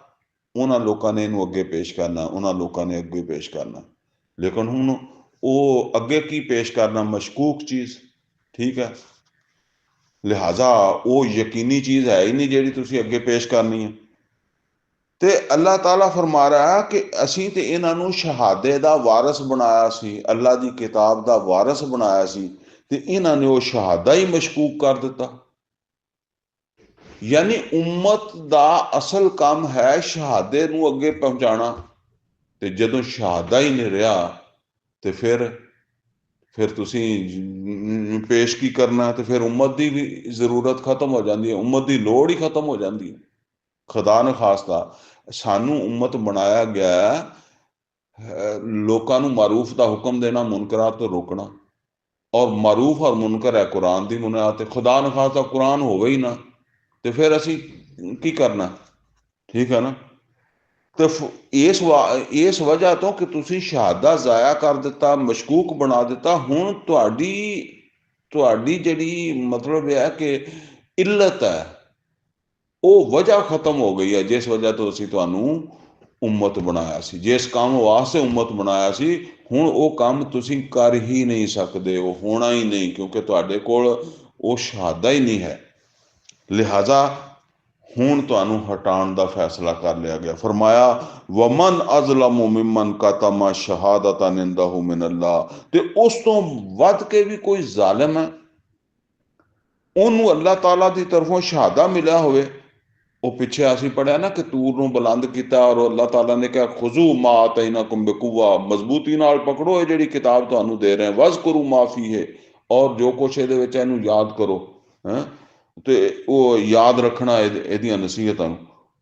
ਉਹਨਾਂ ਲੋਕਾਂ ਨੇ ਇਹਨੂੰ ਅੱਗੇ ਪੇਸ਼ ਕਰਨਾ, ਉਹਨਾਂ ਲੋਕਾਂ ਨੇ ਅੱਗੇ ਪੇਸ਼ ਕਰਨਾ। ਲੇਕਿਨ ਹੁਣ ਉਹ ਅੱਗੇ ਕੀ ਪੇਸ਼ ਕਰਨਾ? ਮਸ਼ਕੂਕ ਚੀਜ਼। ਠੀਕ ਹੈ, ਲਿਹਾਜ਼ਾ ਉਹ ਯਕੀਨੀ ਚੀਜ਼ ਹੈ ਹੀ ਨਹੀਂ ਜਿਹੜੀ ਤੁਸੀਂ ਅੱਗੇ ਪੇਸ਼ ਕਰਨੀ ਹੈ। ਤੇ ਅੱਲਾਹ ਤਾਲਾ ਫਰਮਾ ਰਿਹਾ ਕਿ ਅਸੀਂ ਤੇ ਇਹਨਾਂ ਨੂੰ ਸ਼ਹਾਦੇ ਦਾ ਵਾਰਸ ਬਣਾਇਆ ਸੀ, ਅੱਲਾ ਦੀ ਕਿਤਾਬ ਦਾ ਵਾਰਸ ਬਣਾਇਆ ਸੀ, ਤੇ ਇਹਨਾਂ ਨੇ ਉਹ ਸ਼ਹਾਦਾ ਹੀ ਮਸ਼ਕੂਕ ਕਰ ਦਿੱਤਾ। ਯਾਨੀ ਉਮਤ ਦਾ ਅਸਲ ਕੰਮ ਹੈ ਸ਼ਹਾਦੇ ਨੂੰ ਅੱਗੇ ਪਹੁੰਚਾਉਣਾ, ਤੇ ਜਦੋਂ ਸ਼ਹਾਦਾ ਹੀ ਨਹੀਂ ਰਿਹਾ ਤੇ ਫਿਰ ਤੁਸੀਂ ਪੇਸ਼ ਕੀ ਕਰਨਾ? ਤੇ ਫਿਰ ਉਮਤ ਦੀ ਵੀ ਜ਼ਰੂਰਤ ਖਤਮ ਹੋ ਜਾਂਦੀ ਹੈ, ਉਮਤ ਦੀ ਲੋੜ ਹੀ ਖਤਮ ਹੋ ਜਾਂਦੀ ਹੈ। ਖੁਦਾ ਨ ਖਾਸਤਾ ਸਾਨੂੰ ਉਮਤ ਬਣਾਇਆ ਗਿਆ ਲੋਕਾਂ ਨੂੰ ਮਾਰੂਫ ਦਾ ਹੁਕਮ ਦੇਣਾ, ਮੁਨਕਰਾਤ ਤੋਂ ਰੋਕਣਾ। ਔਰ ਮਾਰੂਫ ਔਰ ਮੁਨਕਰ ਹੈ ਕੁਰਾਨ ਦੀ ਬੁਨਿਆਦ ਤੇ। ਖੁਦਾ ਨ ਖਾਸਤਾ ਕੁਰਾਨ ਹੋਵੇ ਹੀ ਨਾ ਤੇ ਫਿਰ ਅਸੀਂ ਕੀ ਕਰਨਾ? ਠੀਕ ਹੈ ਨਾ। ਤੇ ਇਸ ਵਜ੍ਹਾ ਤੋਂ ਕਿ ਤੁਸੀਂ ਸ਼ਹਾਦਾ ਜ਼ਾਇਆ ਕਰ ਦਿੱਤਾ, ਮਸ਼ਕੂਕ ਬਣਾ ਦਿੱਤਾ, ਹੁਣ ਤੁਹਾਡੀ ਜਿਹੜੀ ਮਤਲਬ ਇਹ ਹੈ ਕਿ ਇੱਲਤ ਹੈ, ਉਹ ਵਜ੍ਹਾ ਖਤਮ ਹੋ ਗਈ ਹੈ, ਜਿਸ ਵਜ੍ਹਾ ਤੋਂ ਅਸੀਂ ਤੁਹਾਨੂੰ ਉਮਤ ਬਣਾਇਆ ਸੀ, ਜਿਸ ਕੰਮ ਵਾਸਤੇ ਉਮਤ ਬਣਾਇਆ ਸੀ। ਹੁਣ ਉਹ ਕੰਮ ਤੁਸੀਂ ਕਰ ਹੀ ਨਹੀਂ ਸਕਦੇ, ਉਹ ਹੋਣਾ ਹੀ ਨਹੀਂ, ਕਿਉਂਕਿ ਤੁਹਾਡੇ ਕੋਲ ਉਹ ਸ਼ਹਾਦਾ ਹੀ ਨਹੀਂ ਹੈ। ਲਿਹਾਜ਼ਾ ਹੁਣ ਤੁਹਾਨੂੰ ਹਟਾਉਣ ਦਾ ਫੈਸਲਾ ਕਰ ਲਿਆ ਗਿਆ। ਫਰਮਾਇਆ ਵਮਨ ਅਜ਼ਲਮੁ ਮਿਮਨ ਕਤਮ ਸ਼ਹਾਦਤਨ ਇੰਦਹੁ ਮਿਨ ਅੱਲਾਹ, ਤੇ ਉਸ ਤੋਂ ਵੱਧ ਕੇ ਵੀ ਕੋਈ ਜ਼ਾਲਿਮ ਹੈ, ਉਹਨੂੰ ਅੱਲਾਹ ਤਾਲਾ ਦੀ ਤਰਫੋਂ ਸ਼ਹਾਦਾ ਮਿਲਿਆ ਹੋਵੇ। ਉਹ ਪਿੱਛੇ ਅਸੀਂ ਪੜ੍ਹਿਆ ਨਾ ਕਿ ਤੂਰ ਨੂੰ ਬੁਲੰਦ ਕੀਤਾ ਔਰ ਅੱਲਾਹ ਤਾਲਾ ਨੇ ਕਿਹਾ ਖੁਜ਼ੂ ਮਾ ਆਤੈਨਾकुम ਬਿਕੁव्वा, ਮਜ਼ਬੂਤੀ ਨਾਲ ਪਕੜੋ ਇਹ ਜਿਹੜੀ ਕਿਤਾਬ ਤੁਹਾਨੂੰ ਦੇ ਰਹੇ, ਵਜ਼ਕਰੂ ਮਾ ਫੀਹ, ਔਰ ਜੋ ਕੁਛ ਇਹਦੇ ਵਿੱਚ ਇਹਨੂੰ ਯਾਦ ਕਰੋ ਹੈ, ਤੇ ਉਹ ਯਾਦ ਰੱਖਣਾ ਇਹਦੀਆਂ ਨਸੀਹਤਾਂ ਨੂੰ।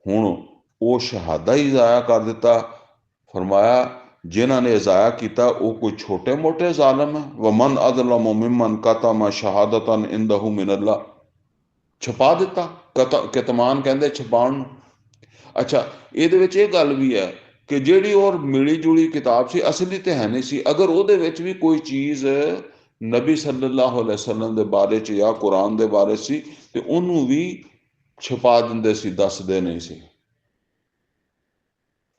ਹੁਣ ਉਹ ਸ਼ਹਾਦਾ ਹੀ ਜ਼ਾਇਆ ਕਰ ਦਿੱਤਾ। ਫਰਮਾਇਆ ਜਿਨ੍ਹਾਂ ਨੇ ਜ਼ਾਇਆ ਕੀਤਾ ਉਹ ਕੋਈ ਛੋਟੇ ਮੋਟੇ ਜ਼ਾਲਮ ਹੈ। ਵਮਨ ਅਜ਼ਲਮੁ ਮਿਮਨ ਕਤਮ ਸ਼ਹਾਦਤਨ ਇੰਦਹੁ ਮਿਨ ਅੱਲਾਹ, ਛਪਾ ਦਿੱਤਾ। ਕਿਤਮਾਨ ਕਹਿੰਦੇ ਛਪਾਉਣ ਨੂੰ। ਅੱਛਾ, ਇਹਦੇ ਵਿੱਚ ਇਹ ਗੱਲ ਵੀ ਹੈ ਕਿ ਜਿਹੜੀ ਉਹ ਮਿਲੀ ਜੁਲੀ ਕਿਤਾਬ ਸੀ, ਅਸਲੀ ਤੇ ਹੈ ਨਹੀਂ ਸੀ। ਅਗਰ ਉਹਦੇ ਵਿੱਚ ਵੀ ਕੋਈ ਚੀਜ਼ ਨਬੀ ਸੱਲੱਲਾਹੁ ਅਲੈहि ਵਸੱਲਮ ਦੇ ਬਾਰੇ 'ਚ ਜਾਂ ਕੁਰਾਨ ਦੇ ਬਾਰੇ ਸੀ ਤੇ ਉਹਨੂੰ ਵੀ ਛਪਾ ਦਿੰਦੇ ਸੀ, ਦੱਸਦੇ ਨਹੀਂ ਸੀ।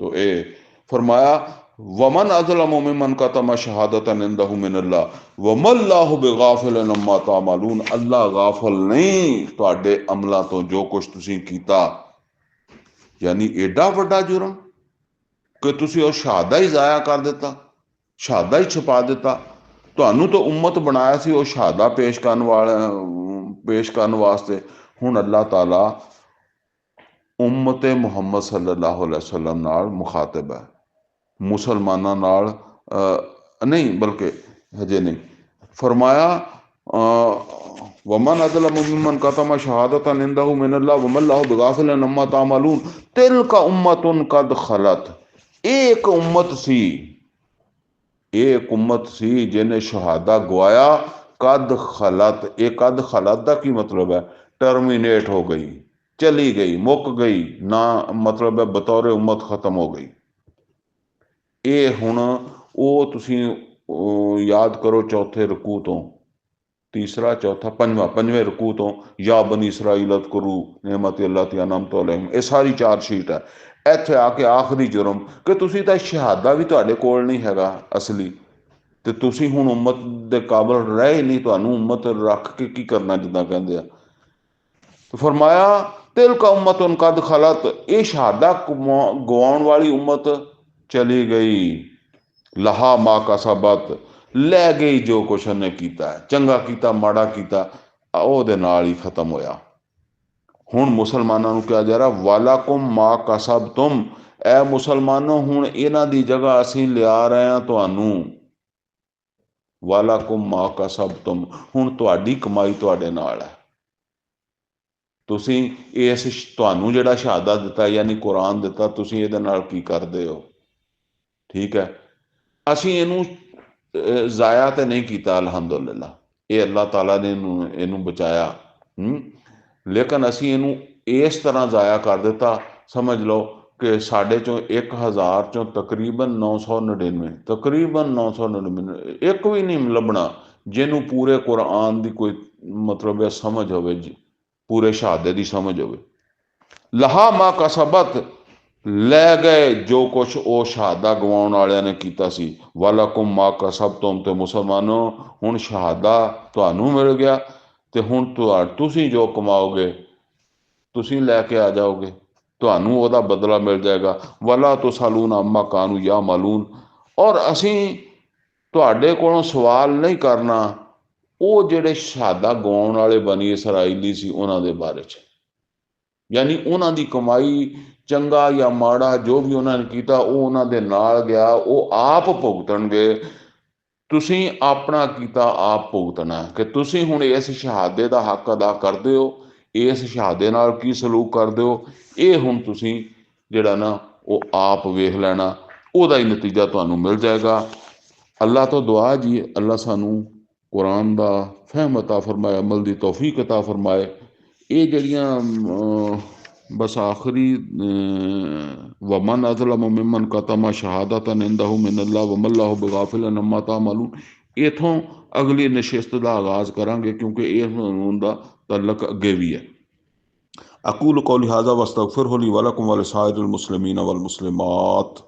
ਤੋ ਇਹ ਫਰਮਾਇਆ ਵਮਨ ਅਜ਼ਲਮੁ ਮਿਮਨ ਕਤਮ ਸ਼ਹਾਦਤਨ ਇੰਦਹੁ ਮਿਨ ਅੱਲਾਹ ਵਮੱਲਾਹੁ ਬਿਗਾਫਿਲਿਨ ਅम्मा ਤਾਮਲੂਨ, ਅੱਲਾ ਗਾਫਲ ਨਹੀਂ ਤੁਹਾਡੇ ਅਮਲਾਂ ਤੋਂ, ਜੋ ਕੁਛ ਤੁਸੀਂ ਕੀਤਾ। ਯਾਨੀ ਏਡਾ ਵੱਡਾ ਜੁਰਮ ਕਿ ਤੁਸੀਂ ਉਹ ਸ਼ਹਾਦਾ ਹੀ ਜ਼ਾਇਆ ਕਰ ਦਿੱਤਾ, ਸ਼ਹਾਦਾ ਹੀ ਛੁਪਾ ਦਿੱਤਾ। ਤੁਹਾਨੂੰ ਤਾਂ ਉਮਤ ਬਣਾਇਆ ਸੀ ਉਹ ਸ਼ਹਾਦਾ ਪੇਸ਼ ਕਰਨ ਵਾਸਤੇ। ਹੁਣ ਅੱਲਾਹ ਤਾਲਾ ਉਮਤ ਮੁਹੰਮਦ ਸੱਲੱਲਾਹੁ ਅਲੈहि ਵਸੱਲਮ ਨਾਲ ਮੁਖਾਤਿਬ ਹੈ, ਮੁਸਲਮਾਨਾਂ ਨਾਲ ਨਹੀਂ, ਬਲਕਿ ਹਜੇ ਨਹੀਂ। ਫਰਮਾਇਆ ਵਮਨ ਅਜ਼ਲਮੁ ਮਿਮਨ ਕਤਮ ਸ਼ਹਾਦਤਨ ਇੰਦਹੁ ਮਿਨ ਅੱਲਾਹ ਵਮੱਲਾਹੁ ਬਿਗਾਫਿਲਿਨ ਅम्मा ਤਾਮਲੂਨ ਤਿਲਕ ਉम्मतुन कद खलत, ਇਹ ਇੱਕ ਉਮਤ ਸੀ, ਇਹ ਇੱਕ ਉਮਤ ਸੀ ਜਿਹਨੇ ਸ਼ਹਾਦਾ ਗਵਾਇਆ कद खलत, ये कद खलत का की मतलब है? टर्मिनेट हो गई, चली गई, मुक गई ना, मतलब है बतौर उम्मत खत्म हो गई। ये हुण ਉਹ ਤੁਸੀਂ याद करो चौथे रकू तो, तीसरा चौथा पंजवां, पंजवें रकू तो या बनी इसराइल अज़कुरू निअमती अल्लाती अनअमतु अलैहिम, ਇਹ ਸਾਰੀ ਚਾਰਜ ਸ਼ੀਟ ਹੈ। ਇੱਥੇ ਆ ਕੇ ਆਖਰੀ ਜੁਰਮ ਕਿ ਤੁਸੀਂ ਤਾਂ ਸ਼ਹਾਦਾ ਵੀ ਤੁਹਾਡੇ ਕੋਲ ਨਹੀਂ ਹੈਗਾ ਅਸਲੀ, ਤੇ ਤੁਸੀਂ ਹੁਣ ਉਮਤ ਦੇ ਕਾਬਲ ਰਹੇ ਹੀ ਨਹੀਂ, ਤੁਹਾਨੂੰ ਉਮਤ ਰੱਖ ਕੇ ਕੀ ਕਰਨਾ, ਜਿੱਦਾਂ ਕਹਿੰਦੇ ਆ। फरमाया तिल का उम्मत कद खलत, ये शहादा गवाउण वाली उम्मत चली गई, लहा मा का सबत, लै गई जो कुछ उन्हें किया, चंगा किया माड़ा किया, ਉਹਦੇ ਨਾਲ ही खत्म होया। ਹੁਣ ਮੁਸਲਮਾਨਾਂ ਨੂੰ ਕਿਹਾ ਜਾ ਰਿਹਾ ਵਾਲਾकुम मा कसबतुम, ਐ ਮੁਸਲਮਾਨੋ ਹੁਣ ਇਹਨਾਂ ਦੀ ਜਗ੍ਹਾ ਅਸੀਂ ਲਿਆ ਰਹੇ ਹਾਂ ਤੁਹਾਨੂੰ, वालाकुम मा कसबतुम, ਹੁਣ ਤੁਹਾਡੀ ਕਮਾਈ ਤੁਹਾਡੇ ਨਾਲ ਹੈ। ਤੁਸੀਂ ਇਸ ਤੁਹਾਨੂੰ ਜਿਹੜਾ ਸ਼ਹਾਦਾ ਦਿੱਤਾ ਯਾਨੀ ਕੁਰਾਨ ਦਿੱਤਾ, ਤੁਸੀਂ ਇਹਦੇ ਨਾਲ ਕੀ ਕਰਦੇ ਹੋ? ਠੀਕ ਹੈ, ਅਸੀਂ ਇਹਨੂੰ ਜ਼ਾਇਆ ਤੇ ਨਹੀਂ ਕੀਤਾ, ਅਲਹਮਦੁਲਿਲਾ, ਇਹ ਅੱਲਾਹ ਤਾਲਾ ਨੇ ਇਹਨੂੰ ਬਚਾਇਆ। ਲੇਕਿਨ ਅਸੀਂ ਇਹਨੂੰ ਇਸ ਤਰ੍ਹਾਂ ਜ਼ਾਇਆ ਕਰ ਦਿੱਤਾ, ਸਮਝ ਲਓ ਕਿ ਸਾਡੇ ਚੋਂ 1000 ਚੋਂ ਤਕਰੀਬਨ 999, ਤਕਰੀਬਨ 999, ਇੱਕ ਵੀ ਨਹੀਂ ਲੱਭਣਾ ਜਿਹਨੂੰ ਪੂਰੇ ਕੁਰਾਨ ਦੀ ਕੋਈ ਮਤਲਬ ਸਮਝ ਹੋਵੇ ਜੀ, पूरे शहादे की समझ हो। लहा मा कसबत, लै गए जो कुछ वो शहादा गवाउण वालियां ने कीता सी, वालाकुम मा कसबतुम, ते मुसलमानों हुण शहादा तुहानू मिल गया, ते हुण तुसीं जो कमाओगे तुसीं लैके आ जाओगे, तुहानू ओहदा बदला मिल जाएगा। वला तुसअलून अम्मा कानू यामलून, और असीं तुहाडे कोलों सवाल नहीं करना ਉਹ ਜਿਹੜੇ ਸ਼ਹਾਦਾ ਗਵਾਉਣ ਵਾਲੇ ਬਣੀ ਇਸਰਾਈਲੀ ਸੀ ਉਹਨਾਂ ਦੇ ਬਾਰੇ 'ਚ, ਯਾਨੀ ਉਹਨਾਂ ਦੀ ਕਮਾਈ ਚੰਗਾ ਜਾਂ ਮਾੜਾ ਜੋ ਵੀ ਉਹਨਾਂ ਨੇ ਕੀਤਾ ਉਹ ਉਹਨਾਂ ਦੇ ਨਾਲ ਗਿਆ, ਉਹ ਆਪ ਭੁਗਤਣਗੇ। ਤੁਸੀਂ ਆਪਣਾ ਕੀਤਾ ਆਪ ਭੁਗਤਣਾ, ਕਿ ਤੁਸੀਂ ਹੁਣ ਇਸ ਸ਼ਹਾਦੇ ਦਾ ਹੱਕ ਅਦਾ ਕਰਦੇ ਹੋ, ਇਸ ਸ਼ਹਾਦੇ ਨਾਲ ਕੀ ਸਲੂਕ ਕਰਦੇ ਹੋ, ਇਹ ਹੁਣ ਤੁਸੀਂ ਜਿਹੜਾ ਨਾ ਉਹ ਆਪ ਵੇਖ ਲੈਣਾ, ਉਹਦਾ ਹੀ ਨਤੀਜਾ ਤੁਹਾਨੂੰ ਮਿਲ ਜਾਏਗਾ। ਅੱਲਾ ਤੋਂ ਦੁਆ ਜੀ, ਅੱਲਾ ਸਾਨੂੰ ਕੁਰਾਨ ਦਾ ਫਹਿਮ ਅਤਾ ਫਰਮਾਏ, ਅਮਲ ਦੀ ਤੌਫੀਕ ਅਤਾ ਫਰਮਾਏ। ਇਹ ਜਿਹੜੀਆਂ ਬਸ ਆਖਰੀ ਵਮਨ ਅਜ਼ਲਮ ਮਿਮਨ ਕਤਮ ਸ਼ਹਾਦਤਨ ਇੰਦਹੁ ਮਿਨ ਅੱਲਾਹ ਵਮੱਲਾਹੁ ਬਿਗਾਫਿਲਿਨ ਅਮਾ ਤਅਮਲੂਨ, ਇੱਥੋਂ ਅਗਲੀ ਨਸ਼ਿਸਤ ਦਾ ਆਗਾਜ਼ ਕਰਾਂਗੇ, ਕਿਉਂਕਿ ਇਹ ਕਾਨੂੰਨ ਦਾ ਤਅਲਕ ਅੱਗੇ ਵੀ ਹੈ। ਅਕੂਲ ਕੌਲੀ ਹਾਜ਼ਾ ਵਸਤਗਫਿਰਹੁ ਲੀ ਵਲਕੁਮ ਵਲਿਸਾਇਰਿਲ ਮੁਸਲਿਮੀਨ ਵਲ ਮੁਸਲਿਮਾਤ।